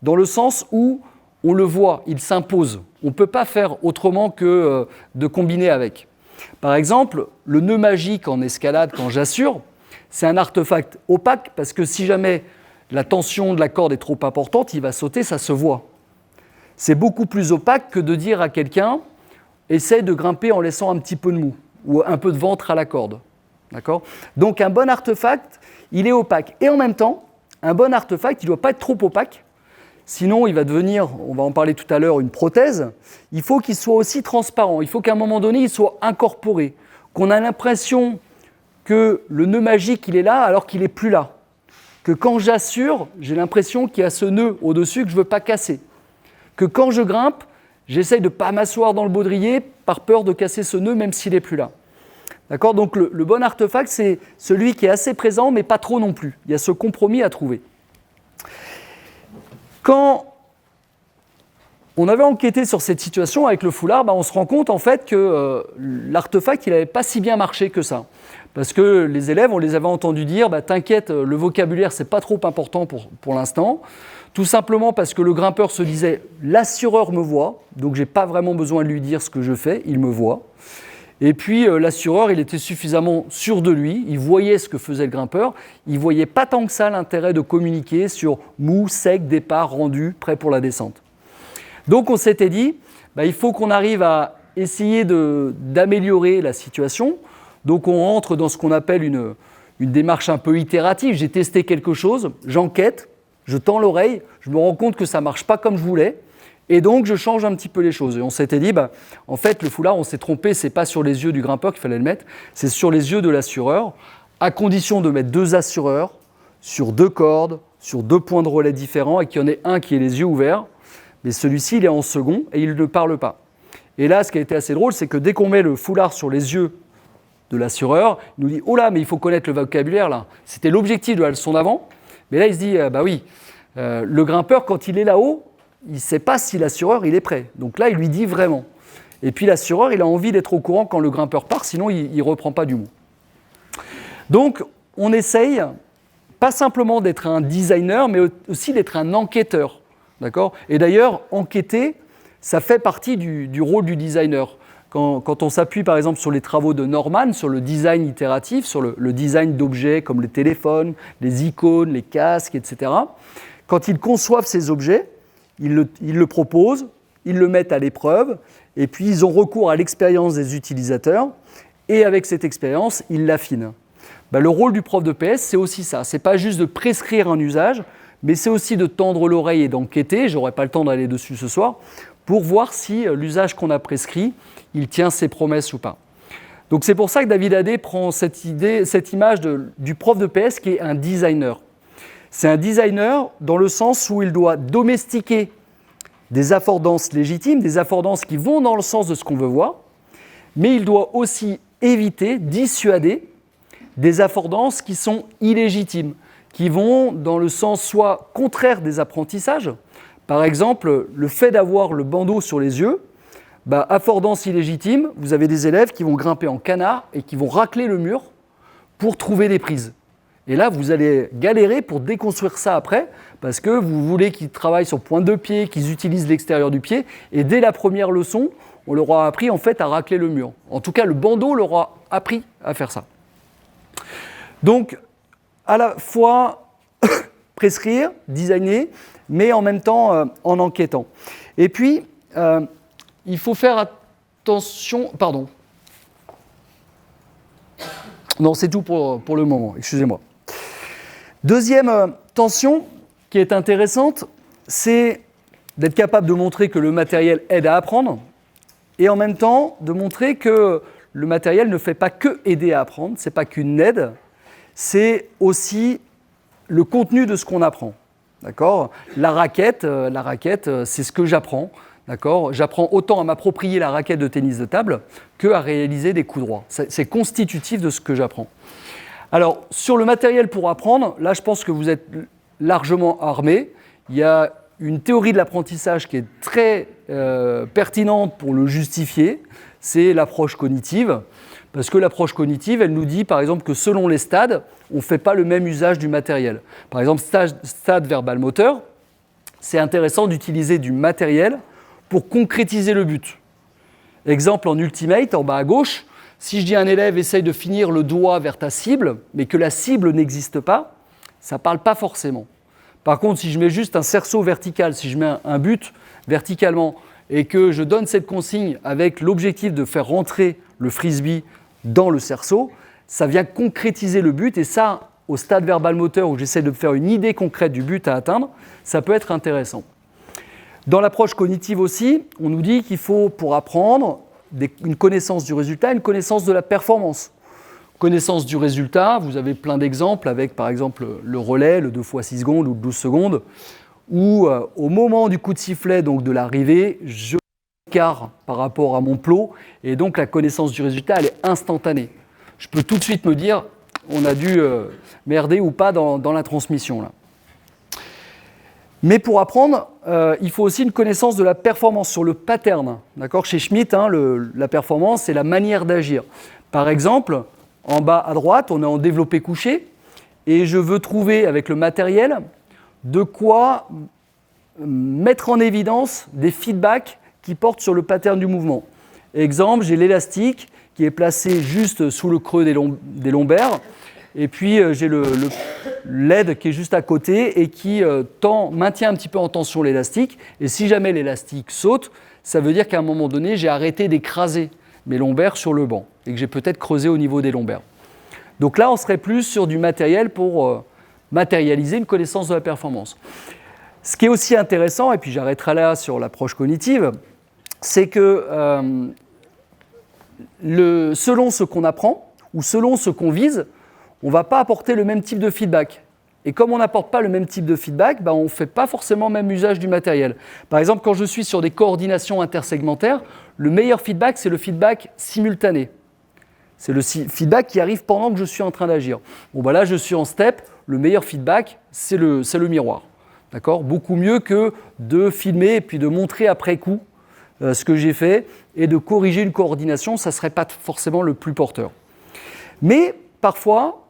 Speaker 1: dans le sens où on le voit, il s'impose. On ne peut pas faire autrement que de combiner avec. Par exemple, le nœud magique en escalade, quand j'assure, c'est un artefact opaque parce que si jamais la tension de la corde est trop importante, il va sauter, ça se voit. C'est beaucoup plus opaque que de dire à quelqu'un « essaie de grimper en laissant un petit peu de mou » ou un peu de ventre à la corde. D'accord ? Donc un bon artefact, il est opaque. Et en même temps, un bon artefact, il ne doit pas être trop opaque, sinon il va devenir, on va en parler tout à l'heure, une prothèse. Il faut qu'il soit aussi transparent, il faut qu'à un moment donné, il soit incorporé, qu'on a l'impression que le nœud magique, il est là alors qu'il n'est plus là. Que quand j'assure, j'ai l'impression qu'il y a ce nœud au-dessus que je ne veux pas casser. Que quand je grimpe, j'essaye de ne pas m'asseoir dans le baudrier par peur de casser ce nœud même s'il n'est plus là. D'accord ? Donc le bon artefact, c'est celui qui est assez présent mais pas trop non plus. Il y a ce compromis à trouver. Quand on avait enquêté sur cette situation avec le foulard, on se rend compte en fait que l'artefact il n'avait pas si bien marché que ça. Parce que les élèves, on les avait entendus dire « t'inquiète, le vocabulaire, c'est pas trop important pour l'instant ». Tout simplement parce que le grimpeur se disait « l'assureur me voit, donc je n'ai pas vraiment besoin de lui dire ce que je fais, il me voit ». Et puis l'assureur, il était suffisamment sûr de lui, il voyait ce que faisait le grimpeur, il ne voyait pas tant que ça l'intérêt de communiquer sur mou, sec, départ, rendu, prêt pour la descente. Donc on s'était dit, il faut qu'on arrive à essayer d'améliorer la situation. Donc on rentre dans ce qu'on appelle une démarche un peu itérative. J'ai testé quelque chose, j'enquête, je tends l'oreille, je me rends compte que ça ne marche pas comme je voulais, et donc je change un petit peu les choses. Et on s'était dit, en fait, le foulard, on s'est trompé, ce n'est pas sur les yeux du grimpeur qu'il fallait le mettre, c'est sur les yeux de l'assureur, à condition de mettre 2 assureurs sur 2 cordes, sur 2 points de relais différents, et qu'il y en ait un qui ait les yeux ouverts, mais celui-ci, il est en second, et il ne parle pas. Et là, ce qui a été assez drôle, c'est que dès qu'on met le foulard sur les yeux de l'assureur, il nous dit « Oh là, mais il faut connaître le vocabulaire, là ». C'était l'objectif de la leçon d'avant, mais là, il se dit « oui, le grimpeur, quand il est là-haut, il ne sait pas si l'assureur, il est prêt. Donc là, il lui dit vraiment. Et puis l'assureur, il a envie d'être au courant quand le grimpeur part, sinon il ne reprend pas du mot. Donc, on essaye, pas simplement d'être un designer, mais aussi d'être un enquêteur. D'accord ? Et d'ailleurs, enquêter, ça fait partie du rôle du designer. Quand on s'appuie par exemple sur les travaux de Norman, sur le design itératif, sur le design d'objets comme les téléphones, les icônes, les casques, etc., quand ils conçoivent ces objets, ils le proposent, ils le mettent à l'épreuve, et puis ils ont recours à l'expérience des utilisateurs, et avec cette expérience, ils l'affinent. Le rôle du prof de PS, c'est aussi ça. Ce n'est pas juste de prescrire un usage, mais c'est aussi de tendre l'oreille et d'enquêter, je n'aurai pas le temps d'aller dessus ce soir, pour voir si l'usage qu'on a prescrit, il tient ses promesses ou pas. Donc c'est pour ça que David Adé prend cette image du prof de PS qui est un designer. C'est un designer dans le sens où il doit domestiquer des affordances légitimes, des affordances qui vont dans le sens de ce qu'on veut voir, mais il doit aussi éviter, dissuader des affordances qui sont illégitimes, qui vont dans le sens soit contraire des apprentissages. Par exemple, le fait d'avoir le bandeau sur les yeux, affordance illégitime, vous avez des élèves qui vont grimper en canard et qui vont racler le mur pour trouver des prises. Et là, vous allez galérer pour déconstruire ça après, parce que vous voulez qu'ils travaillent sur pointe de pied, qu'ils utilisent l'extérieur du pied, et dès la première leçon, on leur a appris en fait à racler le mur. En tout cas, le bandeau leur a appris à faire ça. Donc, à la fois prescrire, designer, mais en même temps en enquêtant. Et puis, il faut faire attention... Pardon. Non, c'est tout pour le moment, excusez-moi. Deuxième tension qui est intéressante, c'est d'être capable de montrer que le matériel aide à apprendre et en même temps de montrer que le matériel ne fait pas que aider à apprendre, ce n'est pas qu'une aide, c'est aussi le contenu de ce qu'on apprend. D'accord ? La raquette, c'est ce que j'apprends. D'accord ? J'apprends autant à m'approprier la raquette de tennis de table qu'à réaliser des coups droits. C'est constitutif de ce que j'apprends. Alors, sur le matériel pour apprendre, là, je pense que vous êtes largement armés. Il y a une théorie de l'apprentissage qui est très pertinente pour le justifier. C'est l'approche cognitive. Parce que l'approche cognitive, elle nous dit, par exemple, que selon les stades, on ne fait pas le même usage du matériel. Par exemple, stade verbal-moteur, c'est intéressant d'utiliser du matériel pour concrétiser le but. Exemple en ultimate, en bas à gauche, si je dis à un élève « essaye de finir le doigt vers ta cible », mais que la cible n'existe pas, ça ne parle pas forcément. Par contre, si je mets juste un cerceau vertical, si je mets un but verticalement et que je donne cette consigne avec l'objectif de faire rentrer le frisbee dans le cerceau, ça vient concrétiser le but et ça, au stade verbal moteur où j'essaie de faire une idée concrète du but à atteindre, ça peut être intéressant. Dans l'approche cognitive aussi, on nous dit qu'il faut, pour apprendre, une connaissance du résultat, une connaissance de la performance. Connaissance du résultat, vous avez plein d'exemples avec par exemple le relais, le 2 x 6 secondes ou le 12 secondes, où au moment du coup de sifflet, donc de l'arrivée, je écart par rapport à mon plot, et donc la connaissance du résultat, elle est instantanée. Je peux tout de suite me dire, on a dû merder ou pas dans la transmission, là. Mais pour apprendre, il faut aussi une connaissance de la performance sur le pattern. D'accord ? Chez Schmitt, la performance, c'est la manière d'agir. Par exemple, en bas à droite, on est en développé couché, et je veux trouver avec le matériel de quoi mettre en évidence des feedbacks qui portent sur le pattern du mouvement. Exemple, j'ai l'élastique qui est placé juste sous le creux des lombaires, et puis j'ai le LED qui est juste à côté et qui maintient un petit peu en tension l'élastique. Et si jamais l'élastique saute, ça veut dire qu'à un moment donné, j'ai arrêté d'écraser mes lombaires sur le banc et que j'ai peut-être creusé au niveau des lombaires. Donc là, on serait plus sur du matériel pour matérialiser une connaissance de la performance. Ce qui est aussi intéressant, et puis j'arrêterai là sur l'approche cognitive, c'est que selon ce qu'on apprend ou selon ce qu'on vise, on ne va pas apporter le même type de feedback. Et comme on n'apporte pas le même type de feedback, on ne fait pas forcément le même usage du matériel. Par exemple, quand je suis sur des coordinations intersegmentaires, le meilleur feedback, c'est le feedback simultané. C'est le feedback qui arrive pendant que je suis en train d'agir. Bon, là, je suis en step, le meilleur feedback, c'est le miroir. D'accord ? Beaucoup mieux que de filmer et puis de montrer après coup ce que j'ai fait et de corriger une coordination, ça ne serait pas forcément le plus porteur. Mais parfois,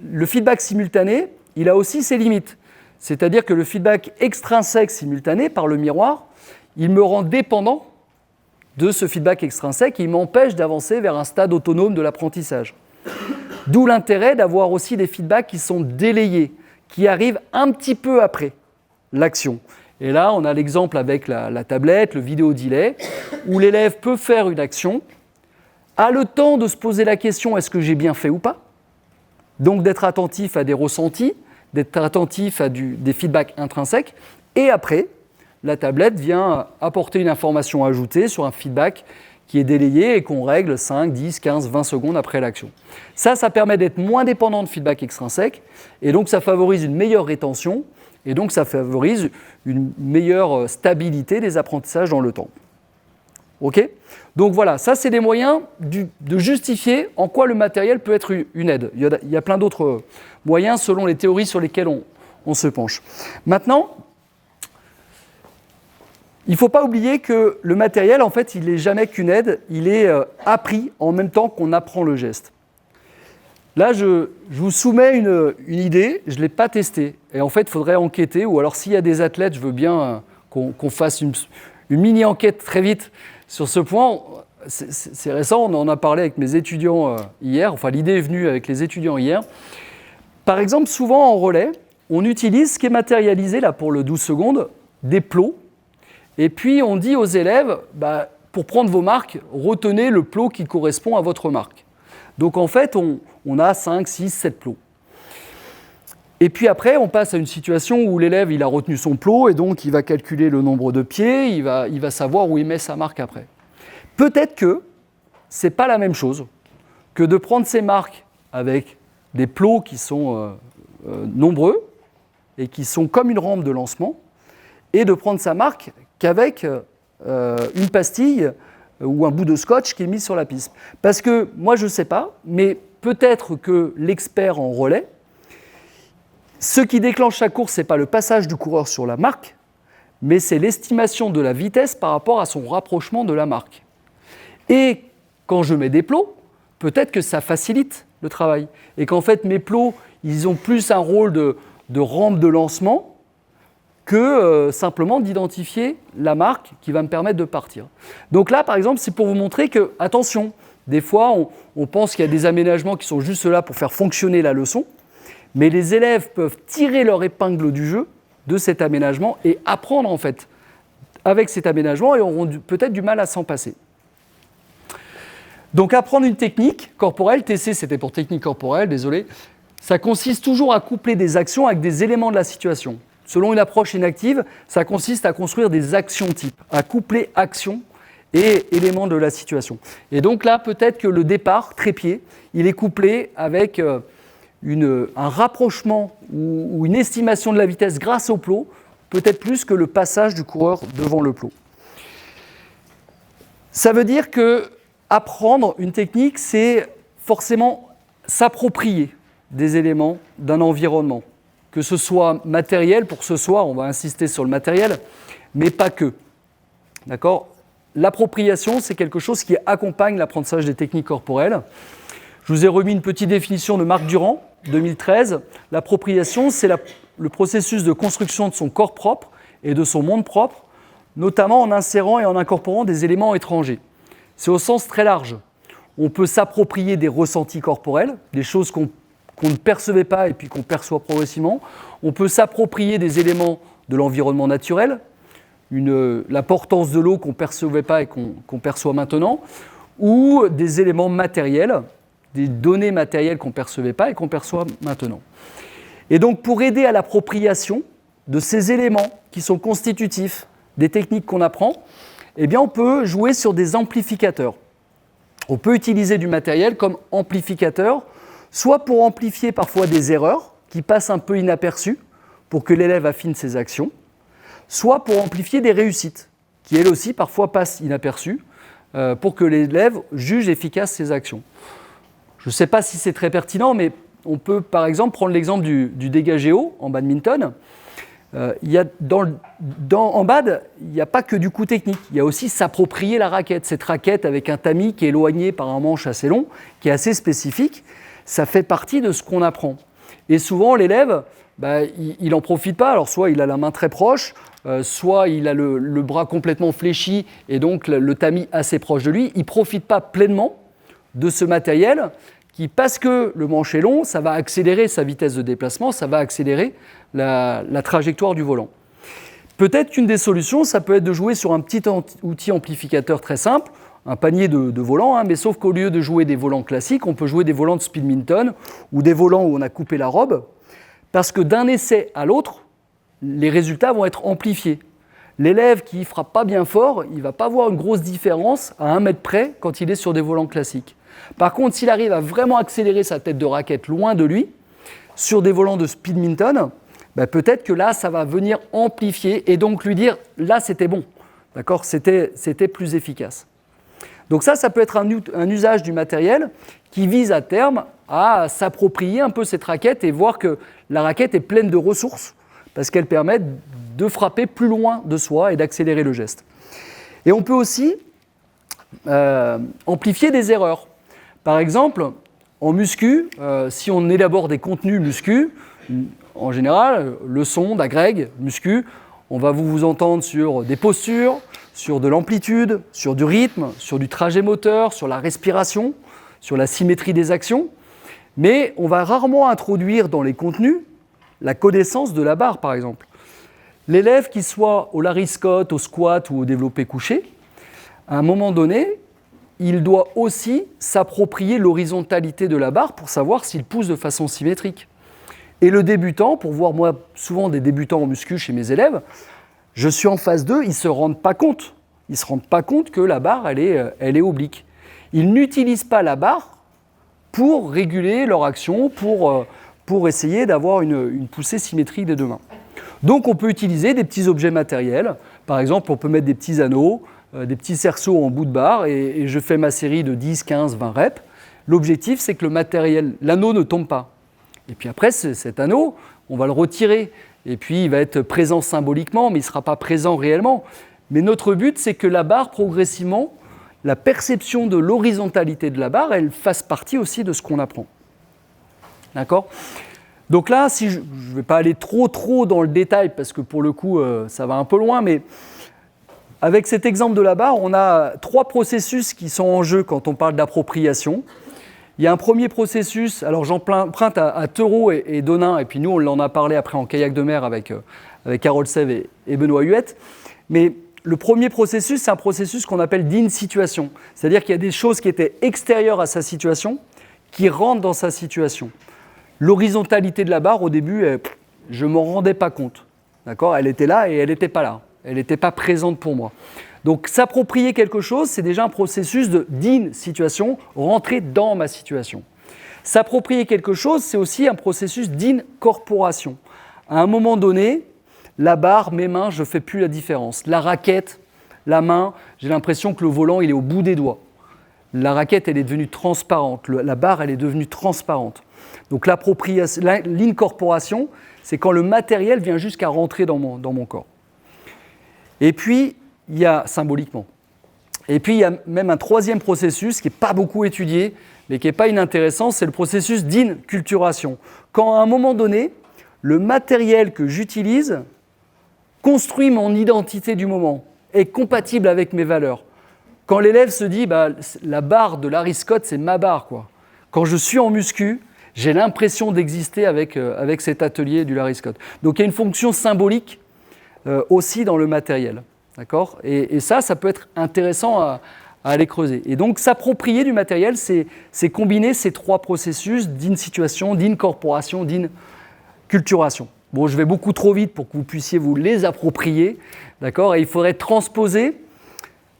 Speaker 1: le feedback simultané, il a aussi ses limites. C'est-à-dire que le feedback extrinsèque simultané par le miroir, il me rend dépendant de ce feedback extrinsèque et il m'empêche d'avancer vers un stade autonome de l'apprentissage. D'où l'intérêt d'avoir aussi des feedbacks qui sont délayés, qui arrivent un petit peu après l'action. Et là, on a l'exemple avec la tablette, le vidéo delay, où l'élève peut faire une action, a le temps de se poser la question, est-ce que j'ai bien fait ou pas ? Donc d'être attentif à des ressentis, d'être attentif à des feedbacks intrinsèques, et après, la tablette vient apporter une information ajoutée sur un feedback qui est délayé et qu'on règle 5, 10, 15, 20 secondes après l'action. Ça permet d'être moins dépendant de feedback extrinsèque, et donc ça favorise une meilleure rétention, et donc ça favorise une meilleure stabilité des apprentissages dans le temps. OK ? Donc voilà, ça c'est des moyens de justifier en quoi le matériel peut être une aide. Il y a plein d'autres moyens selon les théories sur lesquelles on se penche. Maintenant, il ne faut pas oublier que le matériel, en fait, il n'est jamais qu'une aide, il est appris en même temps qu'on apprend le geste. Là, je vous soumets une idée, je ne l'ai pas testée. Et en fait, il faudrait enquêter, ou alors s'il y a des athlètes, je veux bien qu'on fasse une mini-enquête très vite sur ce point. C'est récent, on en a parlé avec mes étudiants hier, enfin l'idée est venue avec les étudiants hier. Par exemple, souvent en relais, on utilise ce qui est matérialisé, là pour le 12 secondes, des plots. Et puis on dit aux élèves, pour prendre vos marques, retenez le plot qui correspond à votre marque. Donc en fait, on a 5, 6, 7 plots. Et puis après, on passe à une situation où l'élève il a retenu son plot et donc il va calculer le nombre de pieds, il va savoir où il met sa marque après. Peut-être que ce n'est pas la même chose que de prendre ses marques avec des plots qui sont nombreux et qui sont comme une rampe de lancement, et de prendre sa marque qu'avec une pastille ou un bout de scotch qui est mis sur la piste. Parce que moi, je ne sais pas, mais peut-être que l'expert en relais, ce qui déclenche sa course, ce n'est pas le passage du coureur sur la marque, mais c'est l'estimation de la vitesse par rapport à son rapprochement de la marque. Et quand je mets des plots, peut-être que ça facilite le travail. Et qu'en fait, mes plots, ils ont plus un rôle de rampe de lancement que simplement d'identifier la marque qui va me permettre de partir. Donc là, par exemple, c'est pour vous montrer que, attention, des fois, on pense qu'il y a des aménagements qui sont juste là pour faire fonctionner la leçon, mais les élèves peuvent tirer leur épingle du jeu de cet aménagement et apprendre, en fait, avec cet aménagement et auront peut-être du mal à s'en passer. Donc, apprendre une technique corporelle, TC, c'était pour technique corporelle, désolé, ça consiste toujours à coupler des actions avec des éléments de la situation. Selon une approche inactive, ça consiste à construire des actions types, à coupler actions et éléments de la situation. Et donc là, peut-être que le départ, trépied, il est couplé avec un rapprochement ou une estimation de la vitesse grâce au plot, peut-être plus que le passage du coureur devant le plot. Ça veut dire que apprendre une technique, c'est forcément s'approprier des éléments d'un environnement. Que ce soit matériel, pour ce soir, on va insister sur le matériel, mais pas que. D'accord ? L'appropriation, c'est quelque chose qui accompagne l'apprentissage des techniques corporelles. Je vous ai remis une petite définition de Marc Durand, 2013. L'appropriation, c'est le processus de construction de son corps propre et de son monde propre, notamment en insérant et en incorporant des éléments étrangers. C'est au sens très large. On peut s'approprier des ressentis corporels, des choses qu'on ne percevait pas et puis qu'on perçoit progressivement. On peut s'approprier des éléments de l'environnement naturel, la portance de l'eau qu'on ne percevait pas et qu'on perçoit maintenant, ou des éléments matériels, des données matérielles qu'on ne percevait pas et qu'on perçoit maintenant. Et donc, pour aider à l'appropriation de ces éléments qui sont constitutifs des techniques qu'on apprend, eh bien, on peut jouer sur des amplificateurs. On peut utiliser du matériel comme amplificateur, soit pour amplifier parfois des erreurs qui passent un peu inaperçues pour que l'élève affine ses actions, soit pour amplifier des réussites qui, elles aussi, parfois passent inaperçues pour que l'élève juge efficace ses actions. Je ne sais pas si c'est très pertinent, mais on peut par exemple prendre l'exemple du dégagé haut en badminton. En bad, il n'y a pas que du coup technique, il y a aussi s'approprier la raquette. Cette raquette avec un tamis qui est éloigné par un manche assez long, qui est assez spécifique, ça fait partie de ce qu'on apprend. Et souvent, l'élève, il n'en profite pas. Alors, soit il a la main très proche, soit il a le bras complètement fléchi et donc le tamis assez proche de lui. Il ne profite pas pleinement de ce matériel qui, parce que le manche est long, ça va accélérer sa vitesse de déplacement, ça va accélérer la trajectoire du volant. Peut-être qu'une des solutions, ça peut être de jouer sur un petit outil amplificateur très simple, un panier de volants, mais sauf qu'au lieu de jouer des volants classiques, on peut jouer des volants de speedminton ou des volants où on a coupé la robe, parce que d'un essai à l'autre, les résultats vont être amplifiés. L'élève qui ne frappe pas bien fort, il ne va pas voir une grosse différence à 1 mètre près quand il est sur des volants classiques. Par contre, s'il arrive à vraiment accélérer sa tête de raquette loin de lui, sur des volants de speedminton, peut-être que là, ça va venir amplifier et donc lui dire, là, c'était bon. D'accord ? C'était plus efficace. Donc ça peut être un usage du matériel qui vise à terme à s'approprier un peu cette raquette et voir que la raquette est pleine de ressources parce qu'elle permet de frapper plus loin de soi et d'accélérer le geste. Et on peut aussi amplifier des erreurs. Par exemple, en muscu, si on élabore des contenus muscu, en général, leçon d'agrég, muscu, on va vous entendre sur des postures, sur de l'amplitude, sur du rythme, sur du trajet moteur, sur la respiration, sur la symétrie des actions. Mais on va rarement introduire dans les contenus la connaissance de la barre, par exemple. L'élève qui soit au Larry Scott, au squat ou au développé couché, à un moment donné, il doit aussi s'approprier l'horizontalité de la barre pour savoir s'il pousse de façon symétrique. Et le débutant, pour voir moi souvent des débutants en muscu chez mes élèves, je suis en phase 2, ils ne se rendent pas compte. Ils ne se rendent pas compte que la barre, elle est oblique. Ils n'utilisent pas la barre pour réguler leur action, pour essayer d'avoir une poussée symétrique des deux mains. Donc on peut utiliser des petits objets matériels. Par exemple, on peut mettre des petits anneaux, des petits cerceaux en bout de barre et je fais ma série de 10, 15, 20 reps. L'objectif, c'est que le matériel, l'anneau ne tombe pas. Et puis après, cet anneau, on va le retirer. Et puis, il va être présent symboliquement, mais il ne sera pas présent réellement. Mais notre but, c'est que la barre, progressivement, la perception de l'horizontalité de la barre, elle fasse partie aussi de ce qu'on apprend. D'accord ? Donc là, si je ne vais pas aller trop dans le détail, parce que pour le coup, ça va un peu loin, mais avec cet exemple de la barre, on a 3 processus qui sont en jeu quand on parle d'appropriation. Il y a un premier processus, alors j'emprunte à Theroux et Donin, et puis nous, on en a parlé après en kayak de mer avec Carole Sève et Benoît Huette. Mais le premier processus, c'est un processus qu'on appelle d'in-situation. C'est-à-dire qu'il y a des choses qui étaient extérieures à sa situation, qui rentrent dans sa situation. L'horizontalité de la barre, au début, je ne m'en rendais pas compte. D'accord ? Elle était là et elle n'était pas là. Elle n'était pas présente pour moi. Donc, s'approprier quelque chose, c'est déjà un processus d'in-situation, rentrer dans ma situation. S'approprier quelque chose, c'est aussi un processus d'incorporation. À un moment donné, la barre, mes mains, je ne fais plus la différence. La raquette, la main, j'ai l'impression que le volant, il est au bout des doigts. La raquette, elle est devenue transparente. La barre, elle est devenue transparente. Donc, l'incorporation, c'est quand le matériel vient jusqu'à rentrer dans mon corps. Et puis, il y a symboliquement. Et puis, il y a même un troisième processus qui n'est pas beaucoup étudié, mais qui n'est pas inintéressant, c'est le processus d'inculturation. Quand, à un moment donné, le matériel que j'utilise construit mon identité du moment, est compatible avec mes valeurs. Quand l'élève se dit, la barre de Larry Scott, c'est ma barre, quoi. Quand je suis en muscu, j'ai l'impression d'exister avec cet atelier du Larry Scott. Donc, il y a une fonction symbolique aussi dans le matériel. D'accord ? Et ça peut être intéressant à aller creuser. Et donc, s'approprier du matériel, c'est combiner ces 3 processus d'in-situation, d'incorporation, d'inculturation. Bon, je vais beaucoup trop vite pour que vous puissiez vous les approprier. D'accord ? Et il faudrait transposer.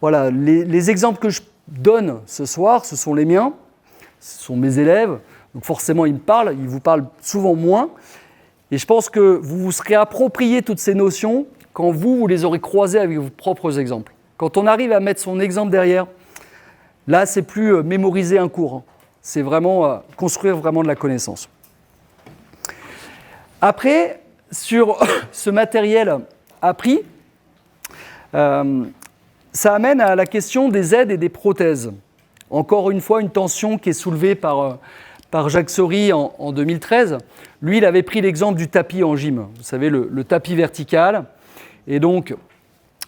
Speaker 1: Voilà, les exemples que je donne ce soir, ce sont les miens, ce sont mes élèves. Donc forcément, ils vous parlent souvent moins. Et je pense que vous vous serez approprié toutes ces notions quand vous les aurez croisés avec vos propres exemples. Quand on arrive à mettre son exemple derrière, là, c'est plus mémoriser un cours. C'est vraiment construire vraiment de la connaissance. Après, sur ce matériel appris, ça amène à la question des aides et des prothèses. Encore une fois, une tension qui est soulevée par Jacques Saury en 2013. Lui, il avait pris l'exemple du tapis en gym. Vous savez, le tapis vertical. Et donc,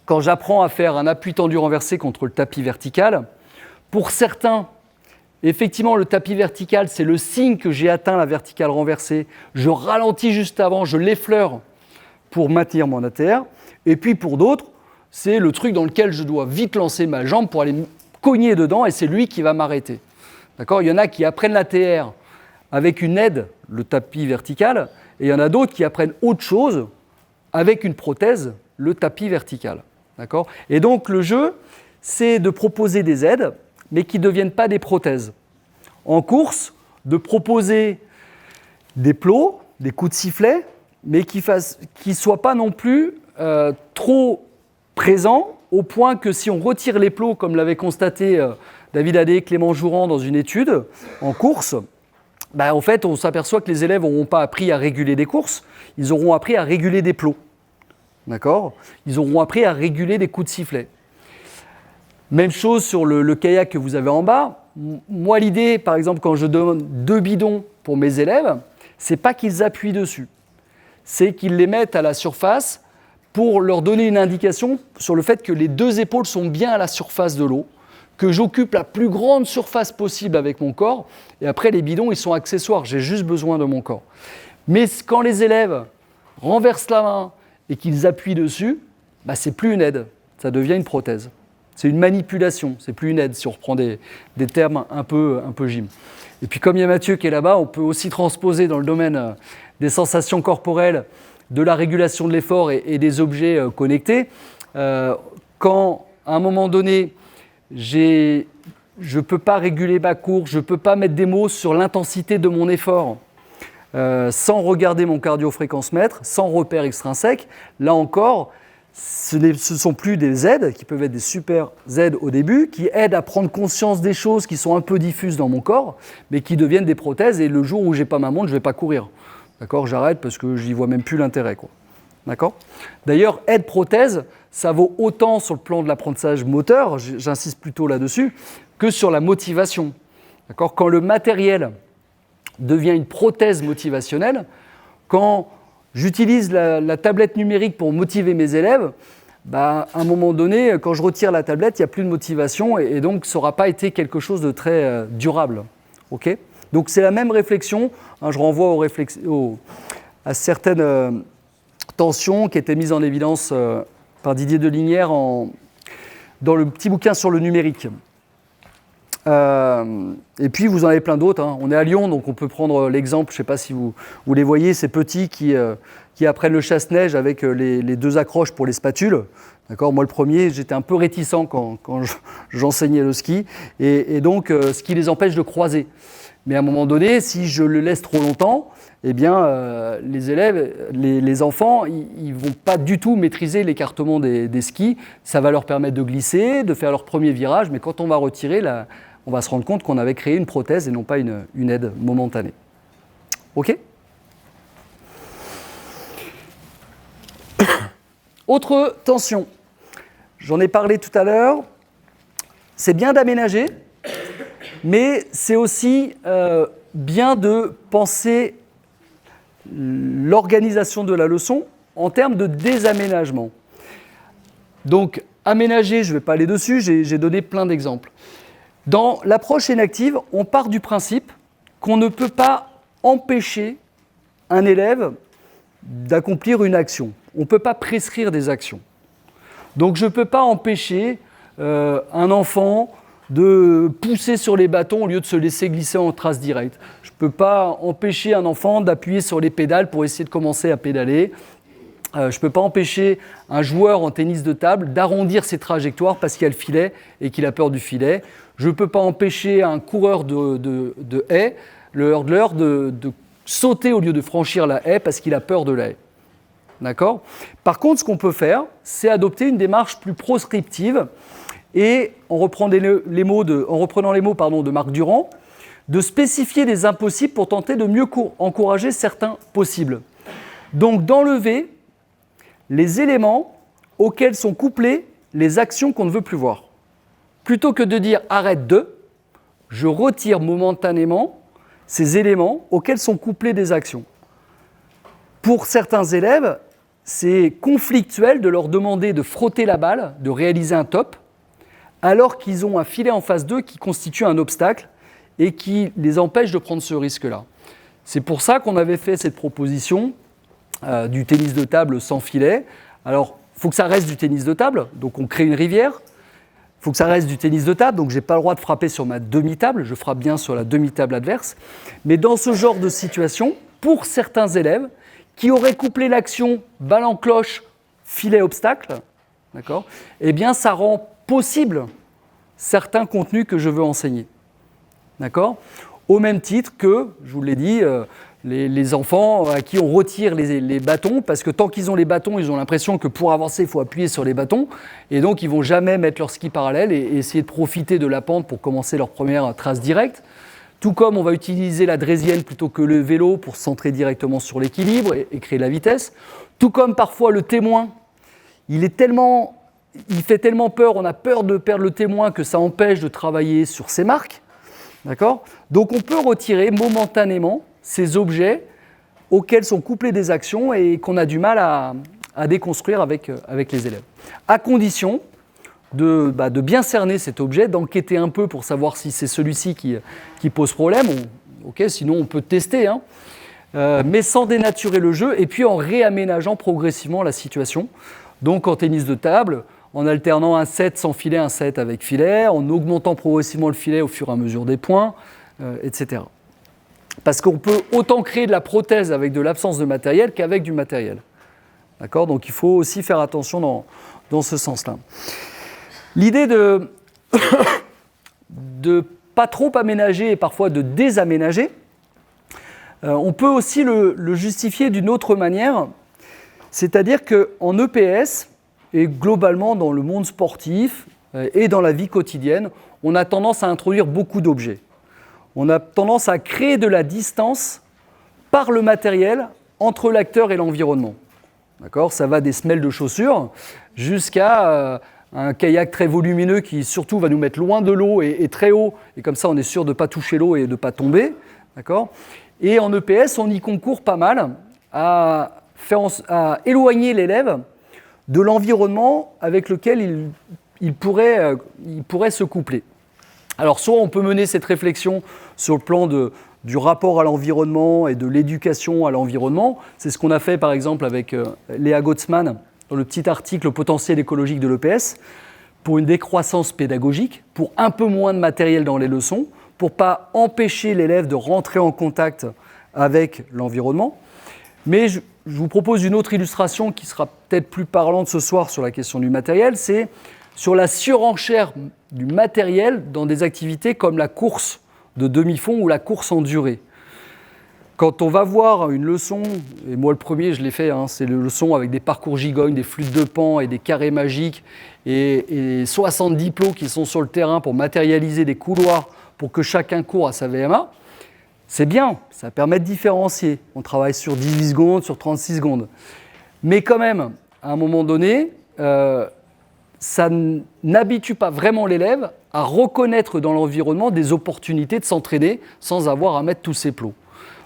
Speaker 1: quand j'apprends à faire un appui tendu renversé contre le tapis vertical, pour certains, effectivement, le tapis vertical, c'est le signe que j'ai atteint la verticale renversée. Je ralentis juste avant, je l'effleure pour maintenir mon ATR. Et puis pour d'autres, c'est le truc dans lequel je dois vite lancer ma jambe pour aller me cogner dedans et c'est lui qui va m'arrêter. D'accord ? Il y en a qui apprennent l'ATR avec une aide, le tapis vertical, et il y en a d'autres qui apprennent autre chose avec une prothèse le tapis vertical. D'accord ? Et donc le jeu, c'est de proposer des aides, mais qui ne deviennent pas des prothèses. En course, de proposer des plots, des coups de sifflet, mais qui ne soient pas non plus trop présents, au point que si on retire les plots, comme l'avait constaté David Adé et Clément Jourand dans une étude en course, en fait, on s'aperçoit que les élèves n'auront pas appris à réguler des courses, ils auront appris à réguler des plots. D'accord ? Ils auront appris à réguler des coups de sifflet. Même chose sur le kayak que vous avez en bas. Moi, l'idée, par exemple, quand je donne 2 bidons pour mes élèves, c'est pas qu'ils appuient dessus, c'est qu'ils les mettent à la surface pour leur donner une indication sur le fait que les 2 épaules sont bien à la surface de l'eau, que j'occupe la plus grande surface possible avec mon corps, et après les bidons, ils sont accessoires, j'ai juste besoin de mon corps. Mais quand les élèves renversent la main et qu'ils appuient dessus, c'est plus une aide, ça devient une prothèse. C'est une manipulation, c'est plus une aide, si on reprend des termes un peu gym. Et puis comme il y a Mathieu qui est là-bas, on peut aussi transposer dans le domaine des sensations corporelles, de la régulation de l'effort et des objets connectés. Quand, à un moment donné, je ne peux pas réguler ma course, je ne peux pas mettre des mots sur l'intensité de mon effort sans regarder mon cardio-fréquence-mètre, sans repère extrinsèque, là encore, ce ne sont plus des aides, qui peuvent être des super aides au début, qui aident à prendre conscience des choses qui sont un peu diffuses dans mon corps, mais qui deviennent des prothèses, et le jour où je n'ai pas ma montre, je ne vais pas courir. D'accord ? J'arrête parce que je n'y vois même plus l'intérêt, quoi. D'accord ? D'ailleurs, aide-prothèse, ça vaut autant sur le plan de l'apprentissage moteur, j'insiste plutôt là-dessus, que sur la motivation. D'accord ? Quand le matériel devient une prothèse motivationnelle, quand j'utilise la tablette numérique pour motiver mes élèves, à un moment donné, quand je retire la tablette, il n'y a plus de motivation et donc ça n'aura pas été quelque chose de très durable. Okay ? Donc c'est la même réflexion, je renvoie à certaines tensions qui étaient mises en évidence par Didier Delinière dans le petit bouquin sur le numérique. Et puis vous en avez plein d'autres. On est à Lyon, donc on peut prendre l'exemple, je ne sais pas si vous les voyez, ces petits qui apprennent le chasse-neige avec les 2 accroches pour les spatules. D'accord ? Moi, le premier, j'étais un peu réticent quand j'enseignais le ski, et donc ce qui les empêche de croiser. Mais à un moment donné, si je le laisse trop longtemps, eh bien, les élèves, les enfants, ils ne vont pas du tout maîtriser l'écartement des skis. Ça va leur permettre de glisser, de faire leur premier virage, mais quand on va retirer, on va se rendre compte qu'on avait créé une prothèse et non pas une aide momentanée. OK ? Autre tension, j'en ai parlé tout à l'heure, c'est bien d'aménager, mais c'est aussi bien de penser l'organisation de la leçon en termes de désaménagement. Donc, aménager, je ne vais pas aller dessus, j'ai donné plein d'exemples. Dans l'approche inactive, on part du principe qu'on ne peut pas empêcher un élève d'accomplir une action. On ne peut pas prescrire des actions. Donc, je ne peux pas empêcher un enfant de pousser sur les bâtons au lieu de se laisser glisser en trace directe. Je ne peux pas empêcher un enfant d'appuyer sur les pédales pour essayer de commencer à pédaler. Je ne peux pas empêcher un joueur en tennis de table d'arrondir ses trajectoires parce qu'il y a le filet et qu'il a peur du filet. Je ne peux pas empêcher un coureur de haie, le hurdler, de sauter au lieu de franchir la haie parce qu'il a peur de la haie. D'accord ? Par contre, ce qu'on peut faire, c'est adopter une démarche plus proscriptive et, en reprenant les mots de Marc Durand, de spécifier des impossibles pour tenter de mieux encourager certains possibles. Donc, d'enlever les éléments auxquels sont couplées les actions qu'on ne veut plus voir. Plutôt que de dire « arrête de », je retire momentanément ces éléments auxquels sont couplées des actions. Pour certains élèves, c'est conflictuel de leur demander de frotter la balle, de réaliser un top, alors qu'ils ont un filet en face d'eux qui constitue un obstacle et qui les empêche de prendre ce risque-là. C'est pour ça qu'on avait fait cette proposition du tennis de table sans filet. Alors, il faut que ça reste du tennis de table, donc on crée une rivière. Il faut que ça reste du tennis de table, donc je n'ai pas le droit de frapper sur ma demi-table, je frappe bien sur la demi-table adverse. Mais dans ce genre de situation, pour certains élèves qui auraient couplé l'action balle en cloche, filet obstacle, d'accord, eh bien, ça rend possible certains contenus que je veux enseigner. D'accord ? Au même titre que, je vous l'ai dit, les enfants à qui on retire les bâtons, parce que tant qu'ils ont les bâtons, ils ont l'impression que pour avancer, il faut appuyer sur les bâtons, et donc ils ne vont jamais mettre leur ski parallèle et essayer de profiter de la pente pour commencer leur première trace directe. Tout comme on va utiliser la draisienne plutôt que le vélo pour se centrer directement sur l'équilibre et créer la vitesse. Tout comme parfois le témoin, il fait tellement peur, on a peur de perdre le témoin que ça empêche de travailler sur ses marques. D'accord ? Donc on peut retirer momentanément ces objets auxquels sont couplées des actions et qu'on a du mal à déconstruire avec les élèves. À condition de bien cerner cet objet, d'enquêter un peu pour savoir si c'est celui-ci qui pose problème. Sinon on peut tester, hein. Mais sans dénaturer le jeu et puis en réaménageant progressivement la situation. Donc en tennis de table, en alternant un set sans filet, un set avec filet, en augmentant progressivement le filet au fur et à mesure des points, etc. Parce qu'on peut autant créer de la prothèse avec de l'absence de matériel qu'avec du matériel. D'accord ? Donc il faut aussi faire attention dans ce sens-là. L'idée de pas trop aménager et parfois de désaménager, on peut aussi le justifier d'une autre manière, c'est-à-dire qu'en EPS, et globalement dans le monde sportif et dans la vie quotidienne, on a tendance à introduire beaucoup d'objets. On a tendance à créer de la distance par le matériel entre l'acteur et l'environnement. D'accord ? Ça va des semelles de chaussures jusqu'à un kayak très volumineux qui surtout va nous mettre loin de l'eau et très haut, et comme ça on est sûr de ne pas toucher l'eau et de ne pas tomber. D'accord ? Et en EPS, on y concourt pas mal à éloigner l'élève de l'environnement avec lequel il pourrait se coupler. Alors soit on peut mener cette réflexion sur le plan du rapport à l'environnement et de l'éducation à l'environnement. C'est ce qu'on a fait par exemple avec Léa Gottsman dans le petit article « Le potentiel écologique de l'EPS » pour une décroissance pédagogique, pour un peu moins de matériel dans les leçons, pour ne pas empêcher l'élève de rentrer en contact avec l'environnement. Mais je vous propose une autre illustration qui sera peut-être plus parlante ce soir sur la question du matériel, c'est sur la surenchère du matériel dans des activités comme la course de demi-fond ou la course en durée. Quand on va voir une leçon, et moi le premier je l'ai fait, hein, c'est une leçon avec des parcours gigognes, des flûtes de Pan et des carrés magiques et 70 plots qui sont sur le terrain pour matérialiser des couloirs pour que chacun court à sa VMA, c'est bien, ça permet de différencier. On travaille sur 18 secondes, sur 36 secondes. Mais quand même, à un moment donné, ça n'habitue pas vraiment l'élève à reconnaître dans l'environnement des opportunités de s'entraîner sans avoir à mettre tous ses plots.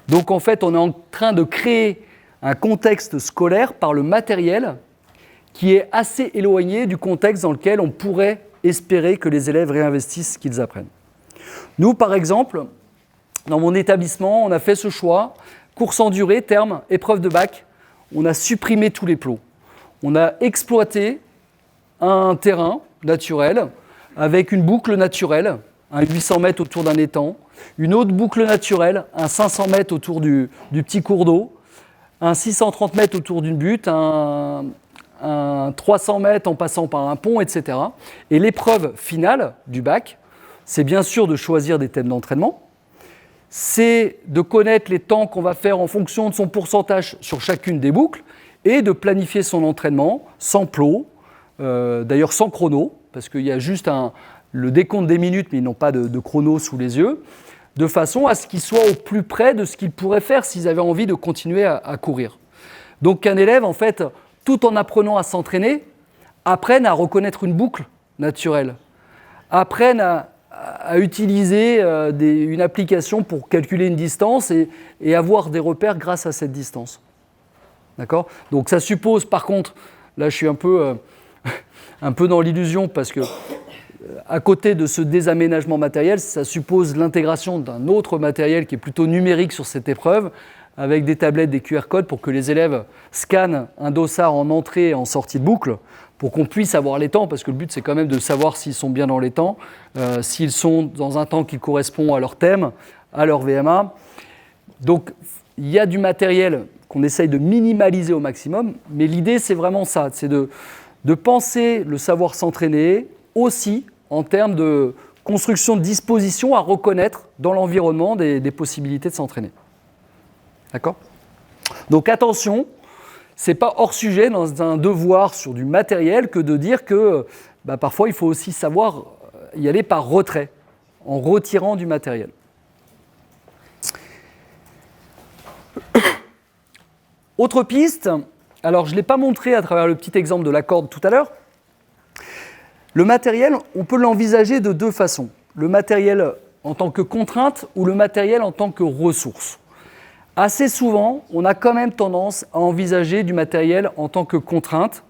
Speaker 1: Donc en fait, on est en train de créer un contexte scolaire par le matériel qui est assez éloigné du contexte dans lequel on pourrait espérer que les élèves réinvestissent ce qu'ils apprennent. Nous, par exemple, dans mon établissement, on a fait ce choix, course en durée, terme, épreuve de bac, on a supprimé tous les plots. On a exploité un terrain naturel avec une boucle naturelle, un 800 mètres autour d'un étang, une autre boucle naturelle, un 500 mètres autour du petit cours d'eau, un 630 mètres autour d'une butte, un 300 mètres en passant par un pont, etc. Et l'épreuve finale du bac, c'est bien sûr de choisir des thèmes d'entraînement, c'est de connaître les temps qu'on va faire en fonction de son pourcentage sur chacune des boucles et de planifier son entraînement sans plot, d'ailleurs sans chrono, parce qu'il y a juste le décompte des minutes, mais ils n'ont pas de chrono sous les yeux, de façon à ce qu'ils soient au plus près de ce qu'ils pourraient faire s'ils avaient envie de continuer à courir. Donc qu'un élève, en fait, tout en apprenant à s'entraîner, apprenne à reconnaître une boucle naturelle, apprenne à utiliser une application pour calculer une distance et avoir des repères grâce à cette distance. D'accord ? Donc ça suppose, par contre, là je suis un peu dans l'illusion parce que à côté de ce désaménagement matériel, ça suppose l'intégration d'un autre matériel qui est plutôt numérique sur cette épreuve, avec des tablettes, des QR codes pour que les élèves scannent un dossard en entrée et en sortie de boucle, pour qu'on puisse avoir les temps, parce que le but c'est quand même de savoir s'ils sont bien dans les temps, s'ils sont dans un temps qui correspond à leur thème, à leur VMA. Donc il y a du matériel qu'on essaye de minimaliser au maximum, mais l'idée c'est vraiment ça, c'est de penser le savoir s'entraîner aussi en termes de construction de dispositions à reconnaître dans l'environnement des possibilités de s'entraîner. D'accord ? Donc attention, ce n'est pas hors sujet dans un devoir sur du matériel que de dire que parfois il faut aussi savoir y aller par retrait, en retirant du matériel. Autre piste, alors je ne l'ai pas montré à travers le petit exemple de la corde tout à l'heure. Le matériel, on peut l'envisager de deux façons. Le matériel en tant que contrainte ou le matériel en tant que ressource. Assez souvent, on a quand même tendance à envisager du matériel en tant que contrainte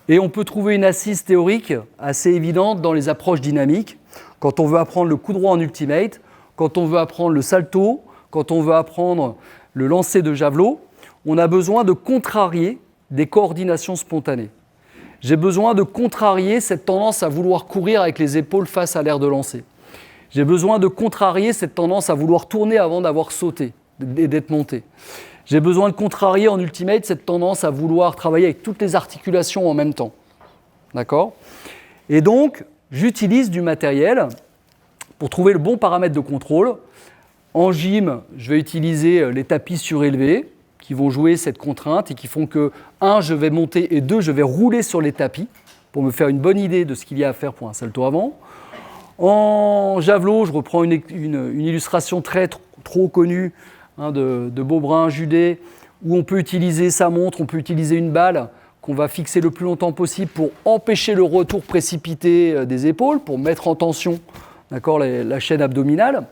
Speaker 1: et on peut trouver une assise théorique assez évidente dans les approches dynamiques. Quand on veut apprendre le coup droit en ultimate, quand on veut apprendre le salto, quand on veut apprendre le lancer de javelot, on a besoin de contrarier des coordinations spontanées. J'ai besoin de contrarier cette tendance à vouloir courir avec les épaules face à l'air de lancer. J'ai besoin de contrarier cette tendance à vouloir tourner avant d'avoir sauté et d'être monté. J'ai besoin de contrarier en ultimate cette tendance à vouloir travailler avec toutes les articulations en même temps. D'accord ? Et donc, j'utilise du matériel pour trouver le bon paramètre de contrôle. En gym, je vais utiliser les tapis surélevés qui vont jouer cette contrainte et qui font que, 1, je vais monter et 2, je vais rouler sur les tapis pour me faire une bonne idée de ce qu'il y a à faire pour un salto avant. En javelot, je reprends une illustration trop connue de Beaubrun-Judet où on peut utiliser sa montre, on peut utiliser une balle qu'on va fixer le plus longtemps possible pour empêcher le retour précipité des épaules, pour mettre en tension, d'accord, la chaîne abdominale.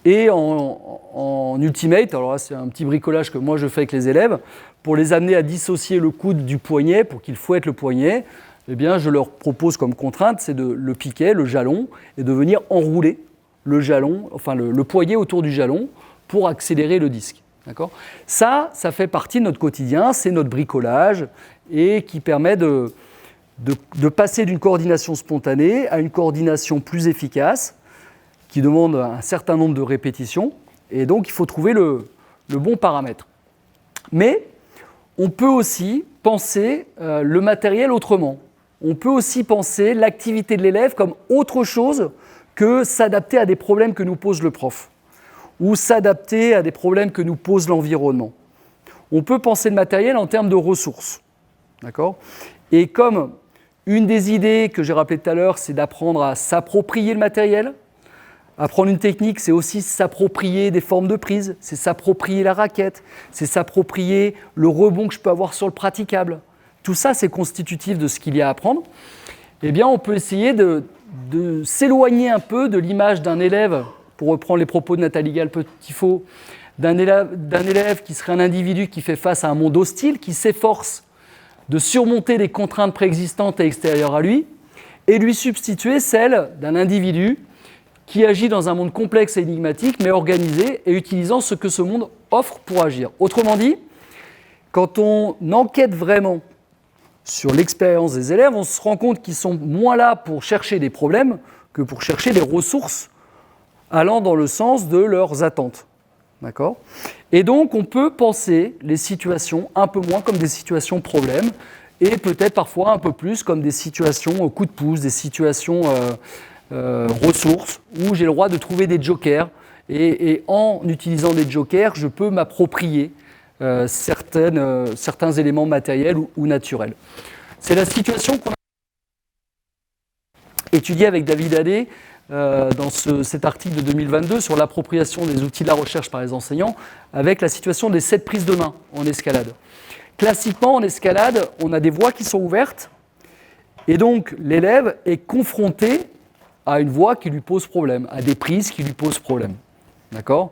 Speaker 1: Et en ultimate, alors là c'est un petit bricolage que moi je fais avec les élèves, pour les amener à dissocier le coude du poignet, pour qu'ils fouettent le poignet, eh bien je leur propose comme contrainte, c'est de le piquet, le jalon, et de venir enrouler le jalon, enfin le poignet autour du jalon, pour accélérer le disque. D'accord ? Ça fait partie de notre quotidien, c'est notre bricolage, et qui permet de passer d'une coordination spontanée à une coordination plus efficace, qui demande un certain nombre de répétitions, et donc il faut trouver le bon paramètre. Mais on peut aussi penser le matériel autrement. On peut aussi penser l'activité de l'élève comme autre chose que s'adapter à des problèmes que nous pose le prof, ou s'adapter à des problèmes que nous pose l'environnement. On peut penser le matériel en termes de ressources. D'accord ? Et comme une des idées que j'ai rappelées tout à l'heure, c'est d'apprendre à s'approprier le matériel. Apprendre une technique, c'est aussi s'approprier des formes de prise, c'est s'approprier la raquette, c'est s'approprier le rebond que je peux avoir sur le praticable. Tout ça, c'est constitutif de ce qu'il y a à apprendre. Eh bien, on peut essayer de s'éloigner un peu de l'image d'un élève, pour reprendre les propos de Nathalie Gall-Petitfaux, d'un élève qui serait un individu qui fait face à un monde hostile, qui s'efforce de surmonter les contraintes préexistantes et extérieures à lui, et lui substituer celle d'un individu qui agit dans un monde complexe et énigmatique, mais organisé et utilisant ce que ce monde offre pour agir. Autrement dit, quand on enquête vraiment sur l'expérience des élèves, on se rend compte qu'ils sont moins là pour chercher des problèmes que pour chercher des ressources allant dans le sens de leurs attentes. D'accord ? Et donc, on peut penser les situations un peu moins comme des situations problèmes et peut-être parfois un peu plus comme des situations coup de pouce, des situations ressources, où j'ai le droit de trouver des jokers, et en utilisant des jokers, je peux m'approprier certains éléments matériels ou naturels. C'est la situation qu'on a étudiée avec David Haddé dans cet article de 2022 sur l'appropriation des outils de la recherche par les enseignants, avec la situation des 7 prises de main en escalade. Classiquement, en escalade, on a des voies qui sont ouvertes, et donc l'élève est confronté à une voie qui lui pose problème, à des prises qui lui posent problème. D'accord ?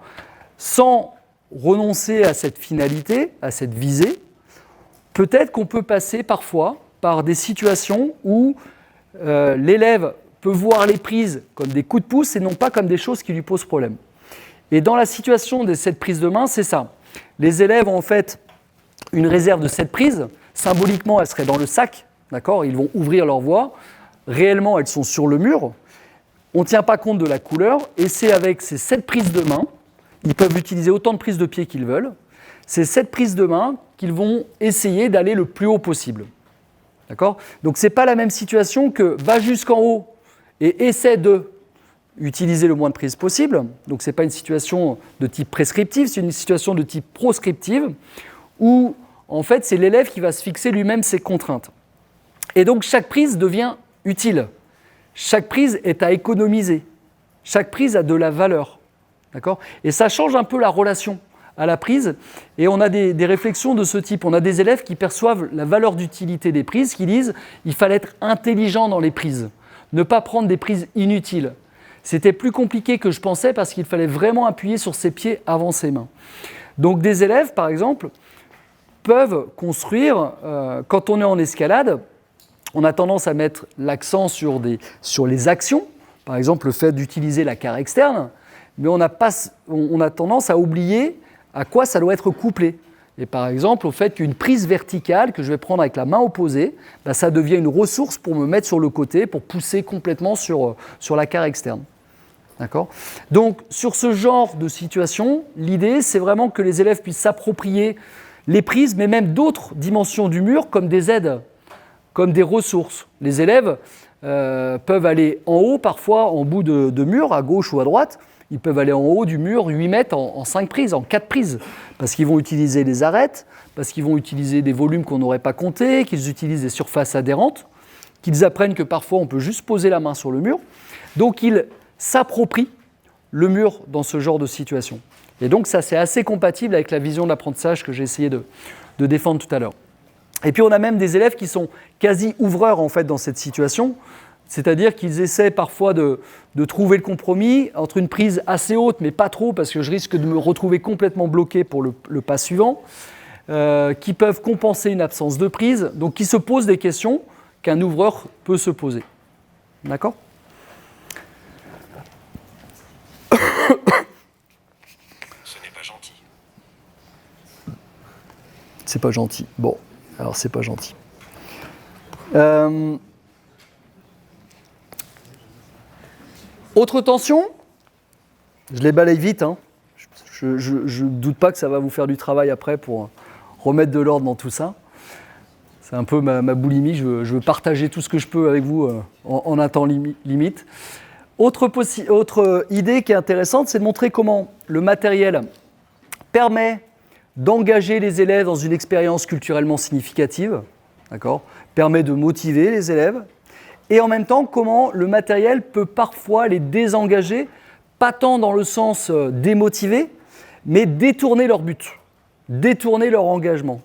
Speaker 1: Sans renoncer à cette finalité, à cette visée, peut-être qu'on peut passer parfois par des situations où l'élève peut voir les prises comme des coups de pouce et non pas comme des choses qui lui posent problème. Et dans la situation des 7 prises de main, c'est ça. Les élèves ont en fait une réserve de 7 prises. Symboliquement, elles seraient dans le sac. D'accord ? Ils vont ouvrir leur voie. Réellement, elles sont sur le mur. On ne tient pas compte de la couleur, et c'est avec ces 7 prises de main, ils peuvent utiliser autant de prises de pied qu'ils veulent, c'est cette prise de main qu'ils vont essayer d'aller le plus haut possible. D'accord ? Donc ce n'est pas la même situation que va jusqu'en haut et essaie de utiliser le moins de prises possible. Donc ce n'est pas une situation de type prescriptive, c'est une situation de type proscriptive où en fait c'est l'élève qui va se fixer lui-même ses contraintes. Et donc chaque prise devient utile. Chaque prise est à économiser. Chaque prise a de la valeur. D'accord ? Et ça change un peu la relation à la prise. Et on a des réflexions de ce type. On a des élèves qui perçoivent la valeur d'utilité des prises, qui disent qu'il fallait être intelligent dans les prises, ne pas prendre des prises inutiles. C'était plus compliqué que je pensais parce qu'il fallait vraiment appuyer sur ses pieds avant ses mains. Donc des élèves, par exemple, peuvent construire, quand on est en escalade, on a tendance à mettre l'accent sur les actions, par exemple le fait d'utiliser la carre externe, mais on a tendance à oublier à quoi ça doit être couplé. Et par exemple, au fait qu'une prise verticale que je vais prendre avec la main opposée, ça devient une ressource pour me mettre sur le côté, pour pousser complètement sur la carre externe. D'accord ? Donc, sur ce genre de situation, l'idée, c'est vraiment que les élèves puissent s'approprier les prises, mais même d'autres dimensions du mur, comme des aides, comme des ressources. Les élèves peuvent aller en haut, parfois en bout de mur, à gauche ou à droite. Ils peuvent aller en haut du mur 8 mètres en 5 prises, en 4 prises, parce qu'ils vont utiliser les arêtes, parce qu'ils vont utiliser des volumes qu'on n'aurait pas comptés, qu'ils utilisent des surfaces adhérentes, qu'ils apprennent que parfois on peut juste poser la main sur le mur. Donc ils s'approprient le mur dans ce genre de situation. Et donc ça, c'est assez compatible avec la vision de l'apprentissage que j'ai essayé de défendre tout à l'heure. Et puis on a même des élèves qui sont quasi ouvreurs en fait dans cette situation, c'est-à-dire qu'ils essaient parfois de trouver le compromis entre une prise assez haute, mais pas trop, parce que je risque de me retrouver complètement bloqué pour le pas suivant, qui peuvent compenser une absence de prise, donc qui se posent des questions qu'un ouvreur peut se poser. D'accord ?
Speaker 2: Ce n'est pas gentil.
Speaker 1: C'est pas gentil. Bon, alors c'est pas gentil. Autre tension, je les balaye vite, hein. Je ne doute pas que ça va vous faire du travail après pour remettre de l'ordre dans tout ça. C'est un peu ma boulimie, je veux partager tout ce que je peux avec vous en un temps limite. Autre idée qui est intéressante, c'est de montrer comment le matériel permet d'engager les élèves dans une expérience culturellement significative, d'accord, permet de motiver les élèves, et en même temps, comment le matériel peut parfois les désengager, pas tant dans le sens démotiver, mais détourner leur but, détourner leur engagement,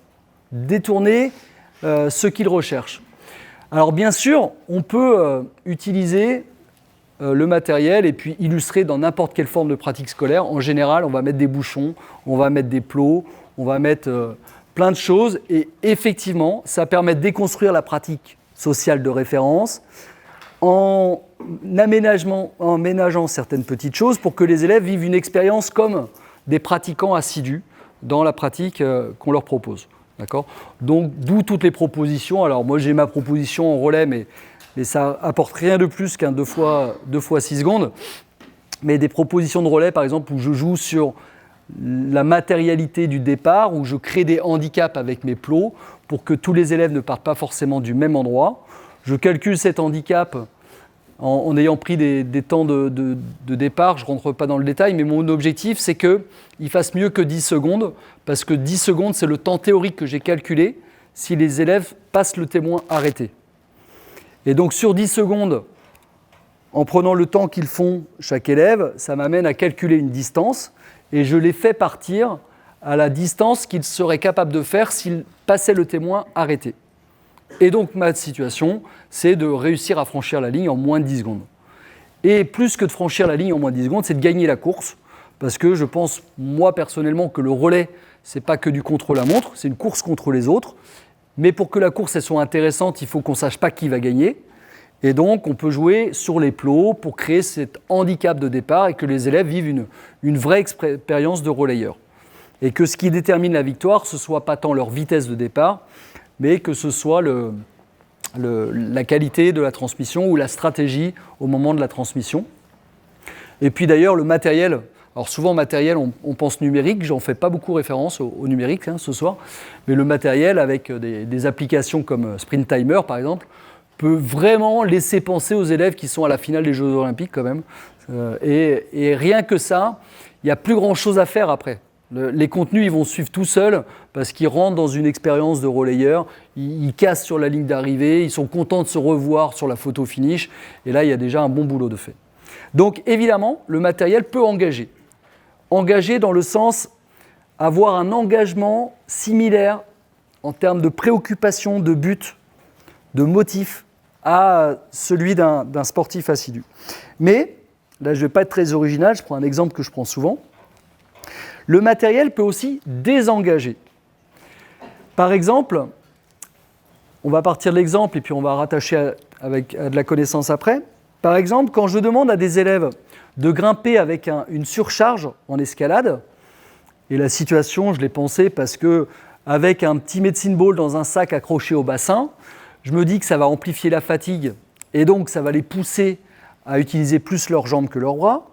Speaker 1: détourner ce qu'ils recherchent. Alors bien sûr, on peut utiliser le matériel et puis illustrer dans n'importe quelle forme de pratique scolaire. En général, on va mettre des bouchons, on va mettre des plots, on va mettre plein de choses, et effectivement, ça permet de déconstruire la pratique sociale de référence en ménageant certaines petites choses pour que les élèves vivent une expérience comme des pratiquants assidus dans la pratique qu'on leur propose. D'accord ? Donc, d'où toutes les propositions. Alors, moi, j'ai ma proposition en relais, mais ça apporte rien de plus qu'un 2 fois 6 secondes. Mais des propositions de relais, par exemple, où je joue sur la matérialité du départ, où je crée des handicaps avec mes plots pour que tous les élèves ne partent pas forcément du même endroit. Je calcule cet handicap en ayant pris des temps de départ. Je ne rentre pas dans le détail, mais mon objectif, c'est qu'il fasse mieux que 10 secondes, parce que 10 secondes, c'est le temps théorique que j'ai calculé si les élèves passent le témoin arrêté. Et donc sur 10 secondes, en prenant le temps qu'ils font chaque élève, ça m'amène à calculer une distance, et je les fais partir à la distance qu'ils seraient capables de faire s'ils passaient le témoin arrêté. Et donc ma situation, c'est de réussir à franchir la ligne en moins de 10 secondes. Et plus que de franchir la ligne en moins de 10 secondes, c'est de gagner la course, parce que je pense, moi personnellement, que le relais, c'est pas que du contre-la-montre, c'est une course contre les autres. Mais pour que la course elle soit intéressante, il faut qu'on ne sache pas qui va gagner. Et donc, on peut jouer sur les plots pour créer cet handicap de départ et que les élèves vivent une vraie expérience de relayeur. Et que ce qui détermine la victoire, ce ne soit pas tant leur vitesse de départ, mais que ce soit la qualité de la transmission ou la stratégie au moment de la transmission. Et puis d'ailleurs, le matériel Alors souvent matériel, on pense numérique, j'en fais pas beaucoup référence au numérique ce soir, mais le matériel avec des applications comme Sprint Timer par exemple, peut vraiment laisser penser aux élèves qui sont à la finale des Jeux Olympiques quand même. Et rien que ça, il n'y a plus grand chose à faire après. Les contenus, ils vont suivre tout seuls parce qu'ils rentrent dans une expérience de relayeur, ils cassent sur la ligne d'arrivée, ils sont contents de se revoir sur la photo finish, et là, il y a déjà un bon boulot de fait. Donc évidemment, le matériel peut engager. Engager dans le sens avoir un engagement similaire en termes de préoccupation, de but, de motif à celui d'un sportif assidu. Mais, là je ne vais pas être très original, je prends un exemple que je prends souvent. Le matériel peut aussi désengager. Par exemple, on va partir de l'exemple et puis on va rattacher à de la connaissance après. Par exemple, quand je demande à des élèves de grimper avec une surcharge en escalade, et la situation, je l'ai pensée parce que avec un petit medicine ball dans un sac accroché au bassin, je me dis que ça va amplifier la fatigue et donc ça va les pousser à utiliser plus leurs jambes que leurs bras.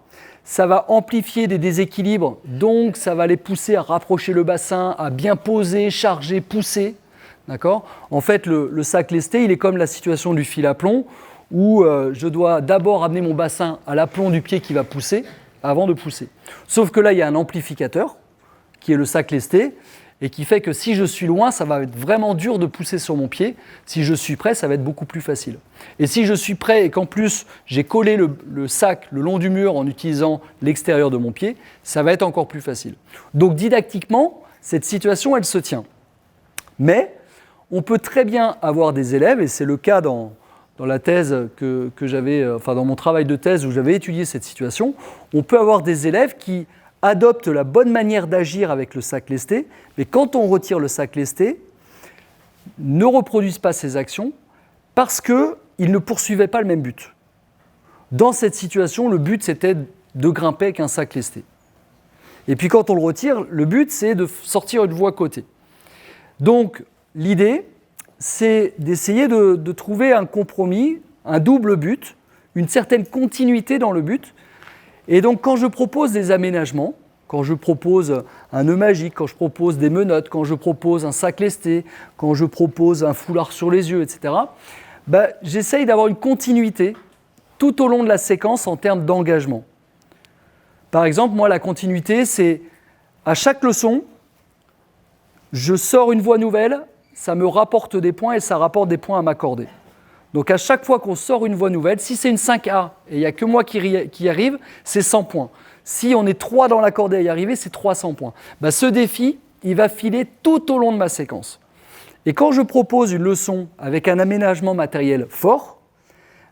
Speaker 1: Ça va amplifier des déséquilibres, donc ça va les pousser à rapprocher le bassin, à bien poser, charger, pousser. D'accord ? En fait, le sac lesté, il est comme la situation du fil à plomb, où je dois d'abord amener mon bassin à l'aplomb du pied qui va pousser, avant de pousser. Sauf que là, il y a un amplificateur, qui est le sac lesté, et qui fait que si je suis loin, ça va être vraiment dur de pousser sur mon pied. Si je suis près, ça va être beaucoup plus facile. Et si je suis près et qu'en plus, j'ai collé le sac le long du mur en utilisant l'extérieur de mon pied, ça va être encore plus facile. Donc didactiquement, cette situation, elle se tient. Mais on peut très bien avoir des élèves, et c'est le cas dans la thèse que j'avais, enfin dans mon travail de thèse où j'avais étudié cette situation, on peut avoir des élèves qui adoptent la bonne manière d'agir avec le sac lesté, mais quand on retire le sac lesté, ne reproduisent pas ces actions parce qu'ils ne poursuivaient pas le même but. Dans cette situation, le but c'était de grimper avec un sac lesté. Et puis quand on le retire, le but c'est de sortir une voie côté. Donc l'idée, c'est d'essayer de trouver un compromis, un double but, une certaine continuité dans le but. Et donc, quand je propose des aménagements, quand je propose un nœud magique, quand je propose des menottes, quand je propose un sac lesté, quand je propose un foulard sur les yeux, etc., j'essaye d'avoir une continuité tout au long de la séquence en termes d'engagement. Par exemple, moi, la continuité, c'est à chaque leçon, je sors une voie nouvelle, ça me rapporte des points et ça rapporte des points à m'accorder. Donc à chaque fois qu'on sort une voie nouvelle, si c'est une 5A et il n'y a que moi qui y arrive, c'est 100 points. Si on est 3 dans la cordée à y arriver, c'est 300 points. Ce défi, il va filer tout au long de ma séquence. Et quand je propose une leçon avec un aménagement matériel fort,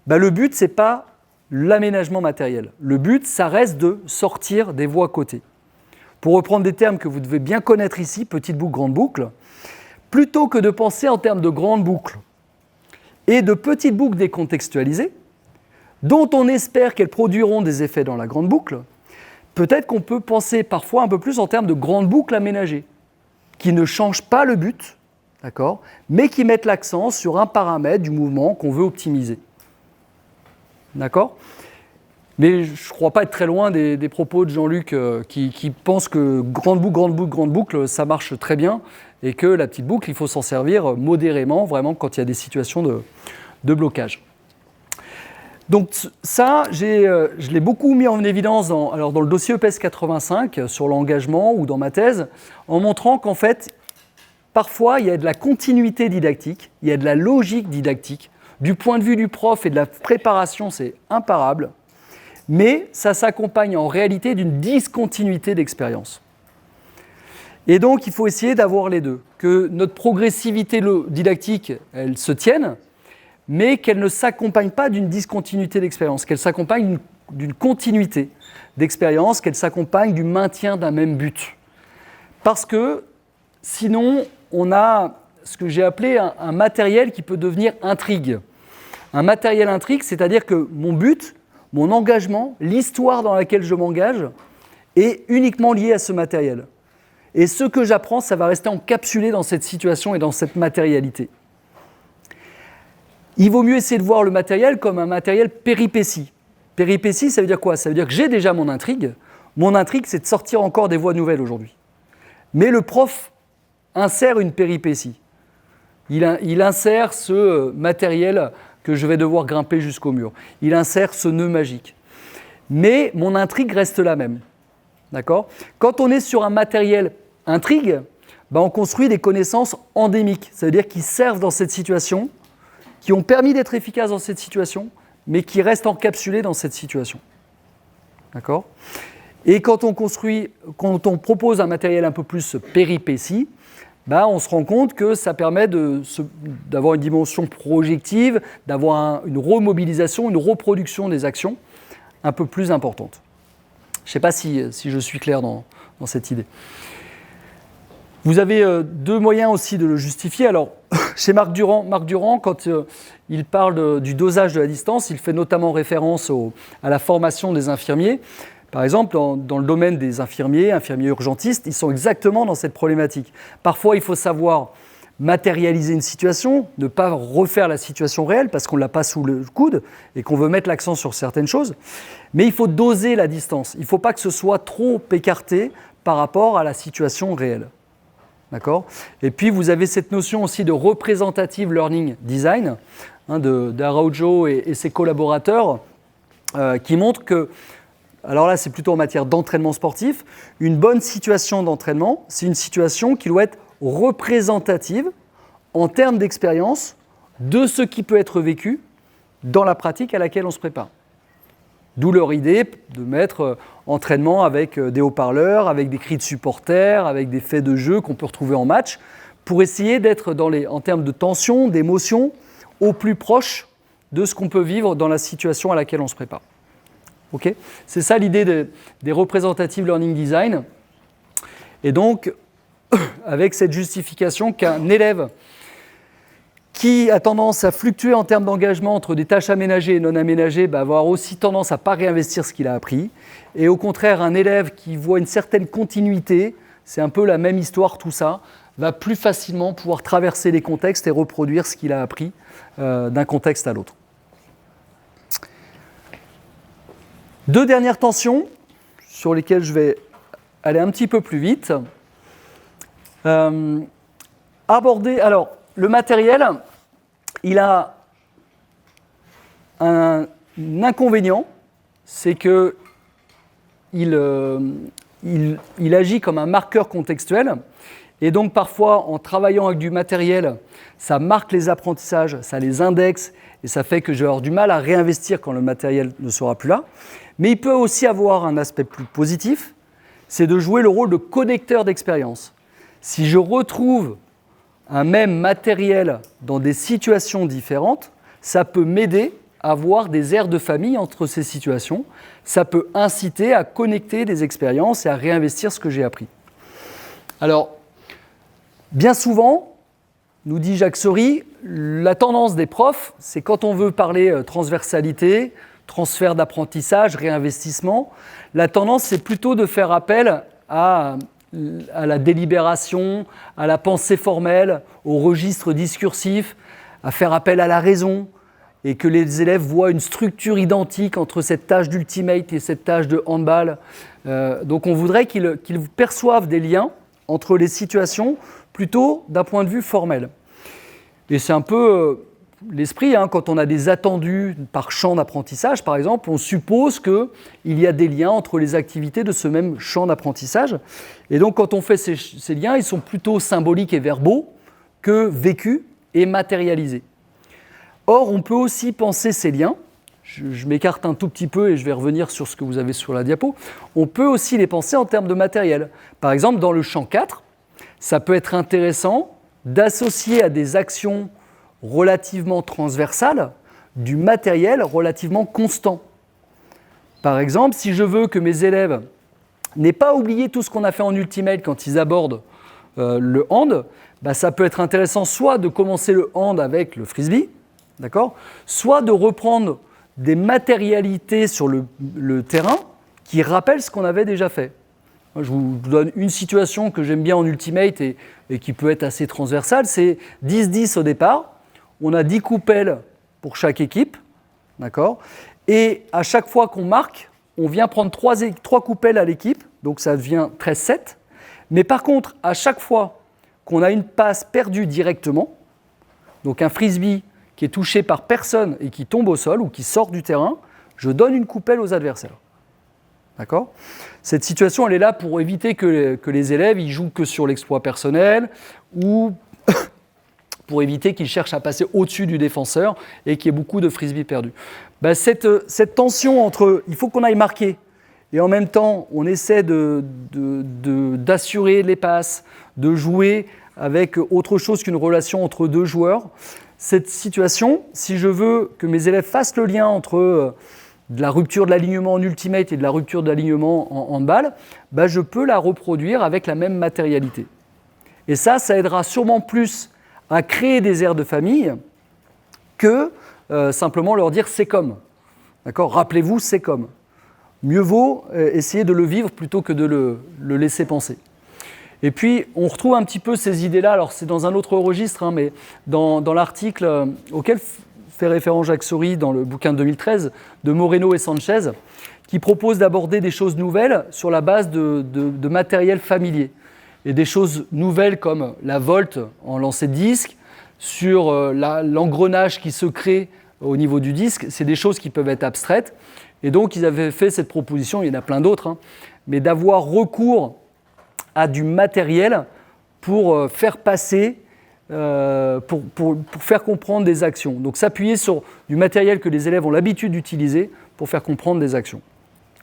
Speaker 1: le but, ce n'est pas l'aménagement matériel. Le but, ça reste de sortir des voies côté. Pour reprendre des termes que vous devez bien connaître ici, petite boucle, grande boucle, plutôt que de penser en termes de grande boucle et de petites boucles décontextualisées, dont on espère qu'elles produiront des effets dans la grande boucle, peut-être qu'on peut penser parfois un peu plus en termes de grandes boucles aménagées, qui ne changent pas le but, d'accord, mais qui mettent l'accent sur un paramètre du mouvement qu'on veut optimiser. D'accord ? Mais je ne crois pas être très loin des propos de Jean-Luc qui pense que grande boucle, ça marche très bien, et que la petite boucle, il faut s'en servir modérément, vraiment quand il y a des situations de blocage. Donc ça, je l'ai beaucoup mis en évidence dans le dossier EPS 85 sur l'engagement ou dans ma thèse, en montrant qu'en fait, parfois, il y a de la continuité didactique, il y a de la logique didactique. Du point de vue du prof et de la préparation, c'est imparable, mais ça s'accompagne en réalité d'une discontinuité d'expérience. Et donc, il faut essayer d'avoir les deux, que notre progressivité didactique, elle se tienne, mais qu'elle ne s'accompagne pas d'une discontinuité d'expérience, qu'elle s'accompagne d'une continuité d'expérience, qu'elle s'accompagne du maintien d'un même but. Parce que sinon, on a ce que j'ai appelé un matériel qui peut devenir intrigue. Un matériel intrigue, c'est-à-dire que mon but, mon engagement, l'histoire dans laquelle je m'engage est uniquement liée à ce matériel. Et ce que j'apprends, ça va rester encapsulé dans cette situation et dans cette matérialité. Il vaut mieux essayer de voir le matériel comme un matériel péripétie. Péripétie, ça veut dire quoi ? Ça veut dire que j'ai déjà mon intrigue. Mon intrigue, c'est de sortir encore des voies nouvelles aujourd'hui. Mais le prof insère une péripétie. Il insère ce matériel que je vais devoir grimper jusqu'au mur. Il insère ce nœud magique. Mais mon intrigue reste la même. D'accord ? Quand on est sur un matériel intrigue, on construit des connaissances endémiques. Ça veut dire qui servent dans cette situation, qui ont permis d'être efficaces dans cette situation, mais qui restent encapsulées dans cette situation. D'accord ? Et quand on propose un matériel un peu plus péripétie, on se rend compte que ça permet d'avoir une dimension projective, d'avoir une remobilisation, une reproduction des actions un peu plus importante. Je ne sais pas si je suis clair dans cette idée. Vous avez deux moyens aussi de le justifier. Alors, chez Marc Durand, quand il parle du dosage de la distance, il fait notamment référence à la formation des infirmiers. Par exemple, dans le domaine des infirmiers urgentistes, ils sont exactement dans cette problématique. Parfois, il faut savoir matérialiser une situation, ne pas refaire la situation réelle parce qu'on ne l'a pas sous le coude et qu'on veut mettre l'accent sur certaines choses. Mais il faut doser la distance. Il ne faut pas que ce soit trop écarté par rapport à la situation réelle. D'accord ? Et puis, vous avez cette notion aussi de representative learning design d'Araujo et ses collaborateurs qui montrent que, alors là, c'est plutôt en matière d'entraînement sportif, une bonne situation d'entraînement, c'est une situation qui doit être représentative en termes d'expérience de ce qui peut être vécu dans la pratique à laquelle on se prépare. D'où leur idée de mettre entraînement avec des haut-parleurs, avec des cris de supporters, avec des faits de jeu qu'on peut retrouver en match, pour essayer d'être en termes de tension, d'émotion, au plus proche de ce qu'on peut vivre dans la situation à laquelle on se prépare. Okay ? C'est ça l'idée des representative learning design. Et donc, avec cette justification qu'un élève qui a tendance à fluctuer en termes d'engagement entre des tâches aménagées et non aménagées, va avoir aussi tendance à ne pas réinvestir ce qu'il a appris. Et au contraire, un élève qui voit une certaine continuité, c'est un peu la même histoire tout ça, va plus facilement pouvoir traverser les contextes et reproduire ce qu'il a appris d'un contexte à l'autre. Deux dernières tensions sur lesquelles je vais aller un petit peu plus vite. Alors, le matériel, il a un inconvénient, c'est qu'il agit comme un marqueur contextuel. Et donc, parfois, en travaillant avec du matériel, ça marque les apprentissages, ça les indexe, et ça fait que je vais avoir du mal à réinvestir quand le matériel ne sera plus là. Mais il peut aussi avoir un aspect plus positif, c'est de jouer le rôle de connecteur d'expérience. Si je retrouve un même matériel dans des situations différentes, ça peut m'aider à avoir des aires de famille entre ces situations. Ça peut inciter à connecter des expériences et à réinvestir ce que j'ai appris. Alors, bien souvent, nous dit Jacques Saury, la tendance des profs, c'est quand on veut parler transversalité, transfert d'apprentissage, réinvestissement, la tendance, c'est plutôt de faire appel à la délibération, à la pensée formelle, au registre discursif, à faire appel à la raison, et que les élèves voient une structure identique entre cette tâche d'ultimate et cette tâche de handball. Donc on voudrait qu'ils perçoivent des liens entre les situations plutôt d'un point de vue formel. Et c'est un peu l'esprit, quand on a des attendus par champ d'apprentissage, par exemple, on suppose qu'il y a des liens entre les activités de ce même champ d'apprentissage. Et donc, quand on fait ces liens, ils sont plutôt symboliques et verbaux que vécus et matérialisés. Or, on peut aussi penser ces liens, je m'écarte un tout petit peu et je vais revenir sur ce que vous avez sur la diapo, on peut aussi les penser en termes de matériel. Par exemple, dans le champ 4, ça peut être intéressant d'associer à des actions relativement transversales du matériel relativement constant. Par exemple, si je veux que mes élèves n'aient pas oublié tout ce qu'on a fait en ultimate quand ils abordent le hand, ça peut être intéressant soit de commencer le hand avec le frisbee, d'accord, soit de reprendre des matérialités sur le terrain qui rappellent ce qu'on avait déjà fait. Je vous donne une situation que j'aime bien en ultimate et qui peut être assez transversale, c'est 10-10 au départ. On a 10 coupelles pour chaque équipe, d'accord ? Et à chaque fois qu'on marque, on vient prendre 3 coupelles à l'équipe, donc ça devient 13-7. Mais par contre, à chaque fois qu'on a une passe perdue directement, donc un frisbee qui est touché par personne et qui tombe au sol ou qui sort du terrain, je donne une coupelle aux adversaires. D'accord ? Cette situation, elle est là pour éviter que les élèves ils jouent que sur l'exploit personnel ou pour éviter qu'ils cherchent à passer au-dessus du défenseur et qu'il y ait beaucoup de frisbees perdus. Cette tension entre il faut qu'on aille marquer et en même temps on essaie d'assurer les passes, de jouer avec autre chose qu'une relation entre deux joueurs, cette situation, si je veux que mes élèves fassent le lien entre de la rupture de l'alignement en ultimate et de la rupture de l'alignement en handball, je peux la reproduire avec la même matérialité. Et ça aidera sûrement plus à créer des aires de famille que simplement leur dire c'est comme. D'accord ? Rappelez-vous, c'est comme. Mieux vaut essayer de le vivre plutôt que de le laisser penser. Et puis, on retrouve un petit peu ces idées-là, alors c'est dans un autre registre, mais dans l'article auquel fait référence Jacques Saury dans le bouquin de 2013 de Moreno et Sanchez, qui propose d'aborder des choses nouvelles sur la base de matériel familier. Et des choses nouvelles comme la volte en lancer de disque, sur l'engrenage qui se crée au niveau du disque, c'est des choses qui peuvent être abstraites. Et donc, ils avaient fait cette proposition, il y en a plein d'autres, mais d'avoir recours à du matériel pour faire passer, pour faire comprendre des actions. Donc, s'appuyer sur du matériel que les élèves ont l'habitude d'utiliser pour faire comprendre des actions.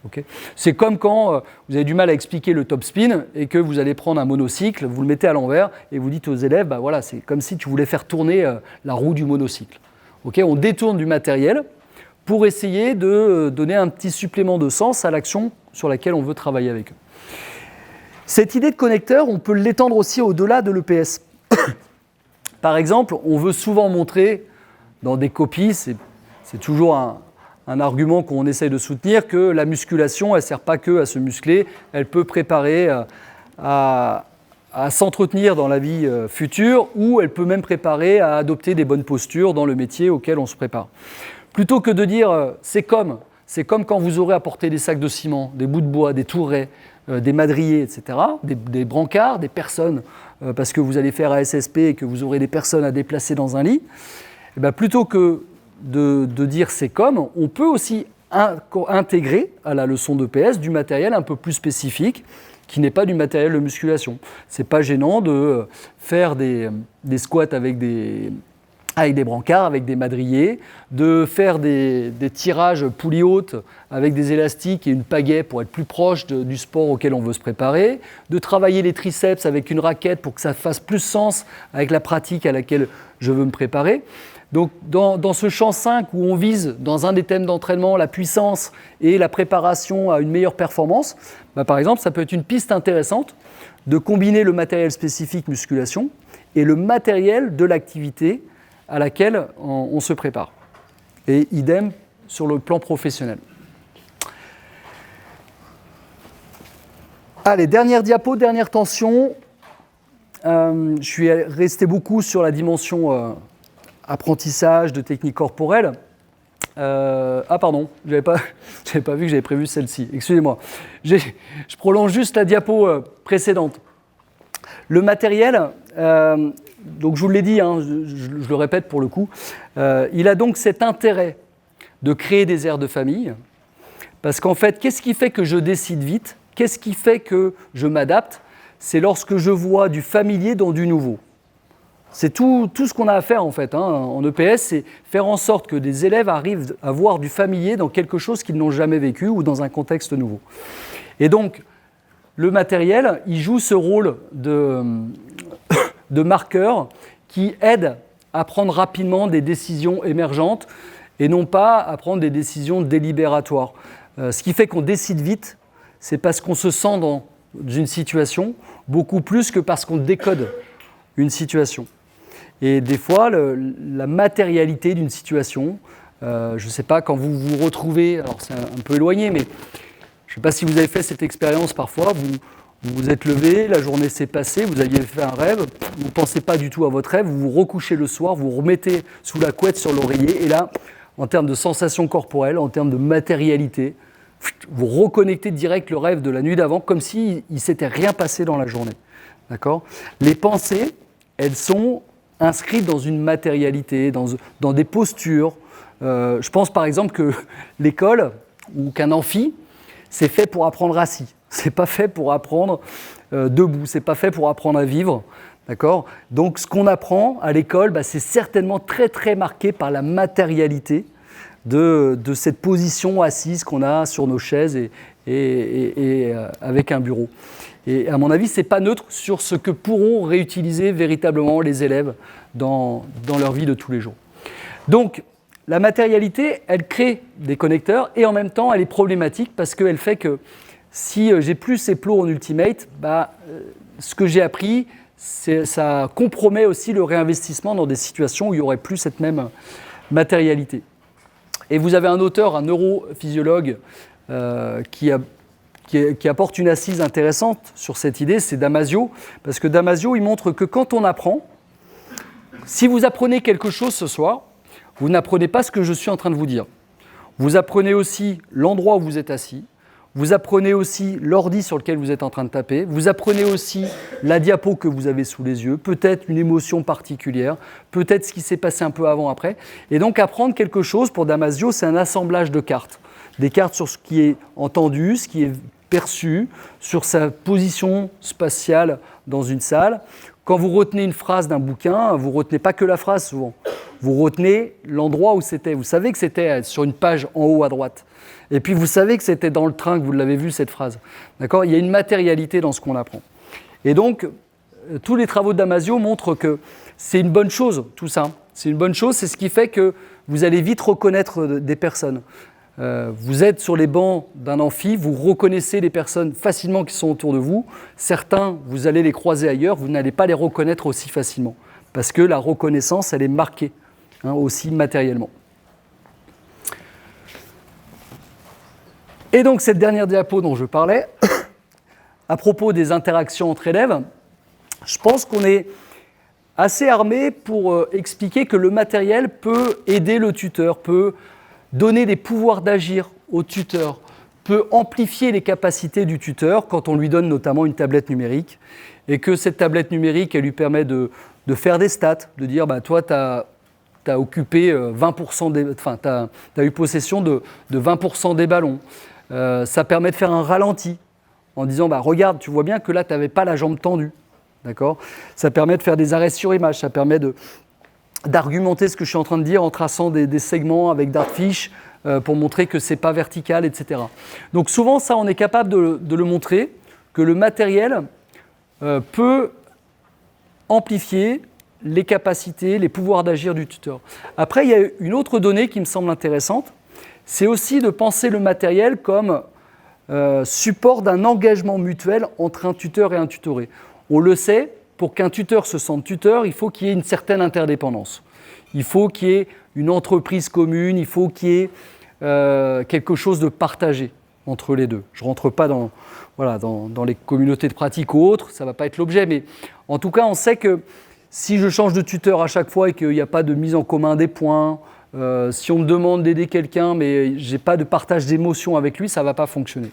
Speaker 1: Okay. C'est comme quand vous avez du mal à expliquer le top spin et que vous allez prendre un monocycle, vous le mettez à l'envers et vous dites aux élèves, voilà, c'est comme si tu voulais faire tourner la roue du monocycle. Okay. On détourne du matériel pour essayer de donner un petit supplément de sens à l'action sur laquelle on veut travailler avec eux. Cette idée de connecteur, on peut l'étendre aussi au-delà de l'EPS. Par exemple, on veut souvent montrer dans des copies, c'est toujours un argument qu'on essaye de soutenir, que la musculation, elle ne sert pas que à se muscler, elle peut préparer à s'entretenir dans la vie future, ou elle peut même préparer à adopter des bonnes postures dans le métier auquel on se prépare. Plutôt que de dire c'est comme quand vous aurez apporté des sacs de ciment, des bouts de bois, des tourets, des madriers, etc., des brancards, des personnes, parce que vous allez faire ASSP et que vous aurez des personnes à déplacer dans un lit, et plutôt que de dire c'est comme, on peut aussi intégrer à la leçon d'EPS du matériel un peu plus spécifique qui n'est pas du matériel de musculation. Ce n'est pas gênant de faire des squats avec des brancards, avec des madriers, de faire des tirages poulie haute avec des élastiques et une pagaie pour être plus proche du sport auquel on veut se préparer, de travailler les triceps avec une raquette pour que ça fasse plus sens avec la pratique à laquelle je veux me préparer. Donc dans ce champ 5 où on vise dans un des thèmes d'entraînement la puissance et la préparation à une meilleure performance, par exemple ça peut être une piste intéressante de combiner le matériel spécifique musculation et le matériel de l'activité à laquelle on se prépare. Et idem sur le plan professionnel. Allez, dernière diapo, dernière tension. Je suis resté beaucoup sur la dimension apprentissage de techniques corporelles. Pardon, je n'avais pas vu que j'avais prévu celle-ci. Excusez-moi. Je prolonge juste la diapo précédente. Le matériel, donc je vous l'ai dit, je le répète pour le coup, il a donc cet intérêt de créer des aires de famille, parce qu'en fait, qu'est-ce qui fait que je décide vite ? Qu'est-ce qui fait que je m'adapte ? C'est lorsque je vois du familier dans du nouveau. C'est tout ce qu'on a à faire en fait en EPS, c'est faire en sorte que des élèves arrivent à voir du familier dans quelque chose qu'ils n'ont jamais vécu ou dans un contexte nouveau. Et donc, le matériel, il joue ce rôle de marqueur qui aide à prendre rapidement des décisions émergentes et non pas à prendre des décisions délibératoires. Ce qui fait qu'on décide vite, c'est parce qu'on se sent dans une situation beaucoup plus que parce qu'on décode une situation. Et des fois, la matérialité d'une situation, je ne sais pas, quand vous vous retrouvez, alors c'est un peu éloigné, mais je ne sais pas si vous avez fait cette expérience parfois, vous vous êtes levé, la journée s'est passée, vous aviez fait un rêve, vous ne pensez pas du tout à votre rêve, vous vous recouchez le soir, vous vous remettez sous la couette sur l'oreiller, et là, en termes de sensations corporelles, en termes de matérialité, vous reconnectez direct le rêve de la nuit d'avant, comme s'il ne s'était rien passé dans la journée. D'accord ? Les pensées, elles sont inscrites dans une matérialité, dans des postures. Je pense par exemple que l'école ou qu'un amphi, c'est fait pour apprendre assis. C'est pas fait pour apprendre debout. C'est pas fait pour apprendre à vivre. D'accord ? Donc ce qu'on apprend à l'école, c'est certainement très très marqué par la matérialité de cette position assise qu'on a sur nos chaises et avec un bureau. Et à mon avis, ce n'est pas neutre sur ce que pourront réutiliser véritablement les élèves dans leur vie de tous les jours. Donc, la matérialité, elle crée des connecteurs et en même temps, elle est problématique parce qu'elle fait que si j'ai plus ces plots en Ultimate, ce que j'ai appris, ça compromet aussi le réinvestissement dans des situations où il n'y aurait plus cette même matérialité. Et vous avez un auteur, un neurophysiologue, qui apporte une assise intéressante sur cette idée, c'est Damasio, parce que Damasio, il montre que quand on apprend, si vous apprenez quelque chose ce soir, vous n'apprenez pas ce que je suis en train de vous dire. Vous apprenez aussi l'endroit où vous êtes assis, vous apprenez aussi l'ordi sur lequel vous êtes en train de taper, vous apprenez aussi la diapo que vous avez sous les yeux, peut-être une émotion particulière, peut-être ce qui s'est passé un peu avant, après. Et donc apprendre quelque chose, pour Damasio, c'est un assemblage de cartes. Des cartes sur ce qui est entendu, ce qui est perçu, sur sa position spatiale dans une salle. Quand vous retenez une phrase d'un bouquin, vous ne retenez pas que la phrase souvent. Vous retenez l'endroit où c'était. Vous savez que c'était sur une page en haut à droite. Et puis vous savez que c'était dans le train que vous l'avez vu cette phrase. D'accord ? Il y a une matérialité dans ce qu'on apprend. Et donc, tous les travaux de Damasio montrent que c'est une bonne chose, tout ça. C'est une bonne chose, c'est ce qui fait que vous allez vite reconnaître des personnes. Vous êtes sur les bancs d'un amphi, vous reconnaissez les personnes facilement qui sont autour de vous. Certains, vous allez les croiser ailleurs, vous n'allez pas les reconnaître aussi facilement. Parce que la reconnaissance, elle est marquée, aussi matériellement. Et donc, cette dernière diapo dont je parlais, à propos des interactions entre élèves, je pense qu'on est assez armé pour expliquer que le matériel peut aider le tuteur, peut donner des pouvoirs d'agir au tuteur, peut amplifier les capacités du tuteur quand on lui donne notamment une tablette numérique et que cette tablette numérique, elle lui permet de faire des stats, de dire toi, tu as occupé 20%, tu as eu possession de 20% des ballons. Ça permet de faire un ralenti en disant regarde, tu vois bien que là, tu n'avais pas la jambe tendue. D'accord ? Ça permet de faire des arrêts sur image, ça permet d'argumenter ce que je suis en train de dire en traçant des segments avec Dartfish pour montrer que ce n'est pas vertical, etc. Donc souvent, ça, on est capable de le montrer, que le matériel peut amplifier les capacités, les pouvoirs d'agir du tuteur. Après, il y a une autre donnée qui me semble intéressante, c'est aussi de penser le matériel comme support d'un engagement mutuel entre un tuteur et un tutoré. On le sait, pour qu'un tuteur se sente tuteur, il faut qu'il y ait une certaine interdépendance. Il faut qu'il y ait une entreprise commune, il faut qu'il y ait quelque chose de partagé entre les deux. Je ne rentre pas dans les communautés de pratique ou autres, ça ne va pas être l'objet, mais en tout cas, on sait que si je change de tuteur à chaque fois et qu'il n'y a pas de mise en commun des points, si on me demande d'aider quelqu'un, mais je n'ai pas de partage d'émotions avec lui, ça ne va pas fonctionner.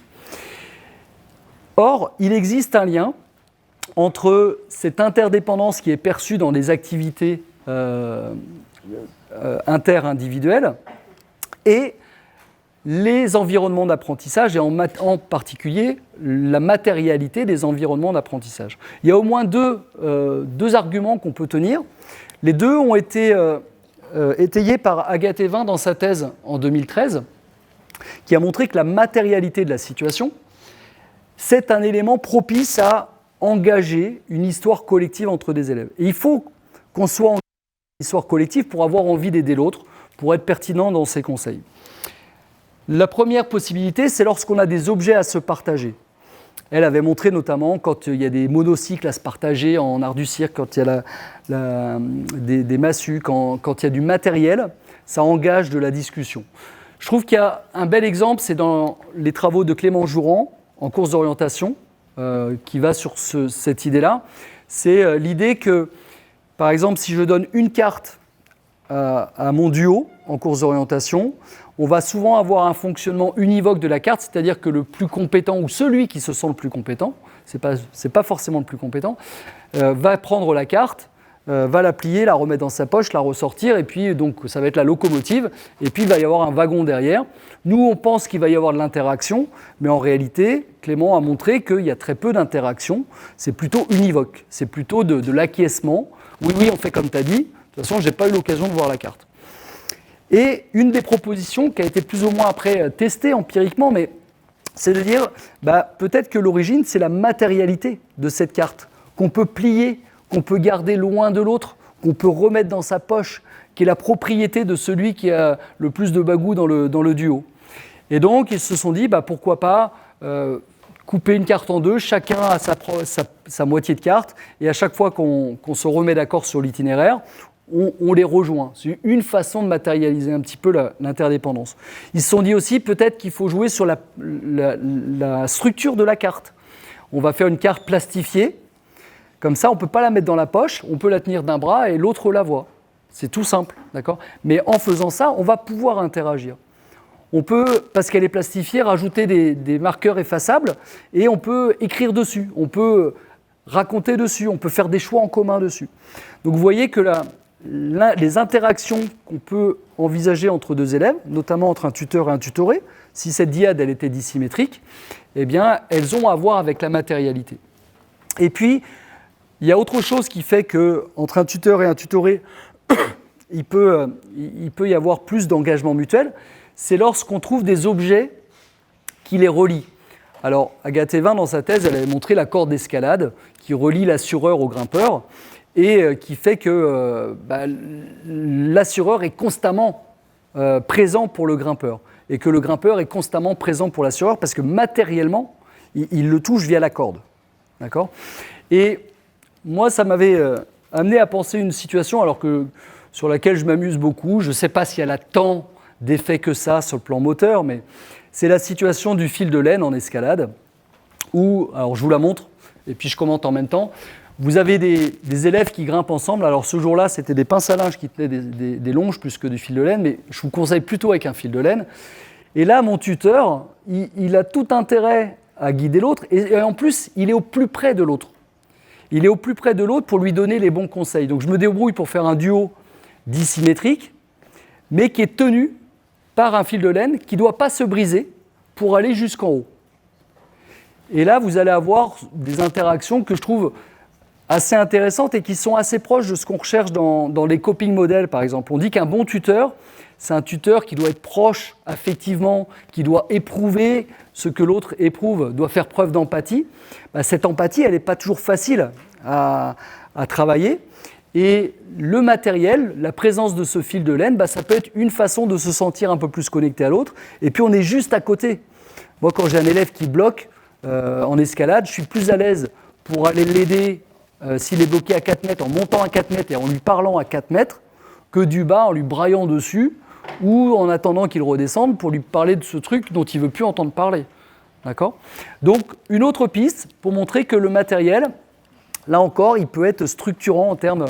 Speaker 1: Or, il existe un lien entre cette interdépendance qui est perçue dans les activités inter-individuelles et les environnements d'apprentissage, et en particulier la matérialité des environnements d'apprentissage. Il y a au moins deux arguments qu'on peut tenir. Les deux ont été étayés par Agathe Evin dans sa thèse en 2013, qui a montré que la matérialité de la situation, c'est un élément propice à engager une histoire collective entre des élèves. Et il faut qu'on soit en histoire collective pour avoir envie d'aider l'autre, pour être pertinent dans ses conseils. La première possibilité, c'est lorsqu'on a des objets à se partager. Elle avait montré notamment quand il y a des monocycles à se partager en art du cirque, quand il y a des massues, quand il y a du matériel, ça engage de la discussion. Je trouve qu'il y a un bel exemple, c'est dans les travaux de Clément Jouran, en course d'orientation, qui va sur cette idée-là. C'est l'idée que, par exemple, si je donne une carte à mon duo en course d'orientation, on va souvent avoir un fonctionnement univoque de la carte, c'est-à-dire que le plus compétent ou celui qui se sent le plus compétent, c'est pas forcément le plus compétent, va prendre la carte, va la plier, la remettre dans sa poche, la ressortir, et puis donc ça va être la locomotive, et puis il va y avoir un wagon derrière. Nous, on pense qu'il va y avoir de l'interaction, mais en réalité, Clément a montré qu'il y a très peu d'interaction, c'est plutôt univoque, c'est plutôt de l'acquiescement. Oui, on fait comme tu as dit, de toute façon, je n'ai pas eu l'occasion de voir la carte. Et une des propositions qui a été plus ou moins après testée empiriquement, mais c'est de dire, peut-être que l'origine, c'est la matérialité de cette carte, qu'on peut plier, qu'on peut garder loin de l'autre, qu'on peut remettre dans sa poche, qui est la propriété de celui qui a le plus de bagou dans le duo. Et donc, ils se sont dit, pourquoi pas couper une carte en deux, chacun a sa moitié de carte, et à chaque fois qu'on se remet d'accord sur l'itinéraire, on les rejoint. C'est une façon de matérialiser un petit peu l'interdépendance. Ils se sont dit aussi, peut-être qu'il faut jouer sur la structure de la carte. On va faire une carte plastifiée. Comme ça, on ne peut pas la mettre dans la poche, on peut la tenir d'un bras et l'autre la voit. C'est tout simple, d'accord ? Mais en faisant ça, on va pouvoir interagir. On peut, parce qu'elle est plastifiée, rajouter des marqueurs effaçables et on peut écrire dessus, on peut raconter dessus, on peut faire des choix en commun dessus. Donc vous voyez que les interactions qu'on peut envisager entre deux élèves, notamment entre un tuteur et un tutoré, si cette dyade elle était dissymétrique, eh bien, elles ont à voir avec la matérialité. Et puis, il y a autre chose qui fait qu'entre un tuteur et un tutoré, il peut y avoir plus d'engagement mutuel, c'est lorsqu'on trouve des objets qui les relient. Alors, Agathe Evin, dans sa thèse, elle avait montré la corde d'escalade qui relie l'assureur au grimpeur et qui fait que l'assureur est constamment présent pour le grimpeur et que le grimpeur est constamment présent pour l'assureur parce que matériellement, il le touche via la corde. D'accord ? Et moi, ça m'avait amené à penser une situation sur laquelle je m'amuse beaucoup. Je ne sais pas si elle a tant d'effets que ça sur le plan moteur, mais c'est la situation du fil de laine en escalade où, alors je vous la montre et puis je commente en même temps, vous avez des élèves qui grimpent ensemble. Alors ce jour-là, c'était des pinces à linge qui tenaient des longes plus que du fil de laine, mais je vous conseille plutôt avec un fil de laine. Et là, mon tuteur, il a tout intérêt à guider l'autre et en plus, il est au plus près de l'autre. Il est au plus près de l'autre pour lui donner les bons conseils. Donc je me débrouille pour faire un duo dissymétrique, mais qui est tenu par un fil de laine qui ne doit pas se briser pour aller jusqu'en haut. Et là, vous allez avoir des interactions que je trouve assez intéressantes et qui sont assez proches de ce qu'on recherche dans les coping models, par exemple. On dit qu'un bon tuteur, c'est un tuteur qui doit être proche affectivement, qui doit éprouver ce que l'autre éprouve, doit faire preuve d'empathie. Cette empathie, elle n'est pas toujours facile à travailler. Et le matériel, la présence de ce fil de laine, ça peut être une façon de se sentir un peu plus connecté à l'autre. Et puis on est juste à côté. Moi, quand j'ai un élève qui bloque en escalade, je suis plus à l'aise pour aller l'aider s'il est bloqué à 4 mètres, en montant à 4 mètres et en lui parlant à 4 mètres, que du bas en lui braillant dessus ou en attendant qu'il redescende pour lui parler de ce truc dont il ne veut plus entendre parler. D'accord ? Donc, une autre piste pour montrer que le matériel, là encore, il peut être structurant en termes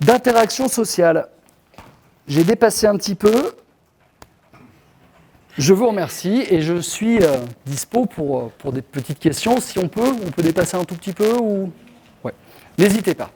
Speaker 1: d'interaction sociale. J'ai dépassé un petit peu. Je vous remercie et je suis dispo pour des petites questions. Si on peut dépasser un tout petit peu ou... Ouais. N'hésitez pas.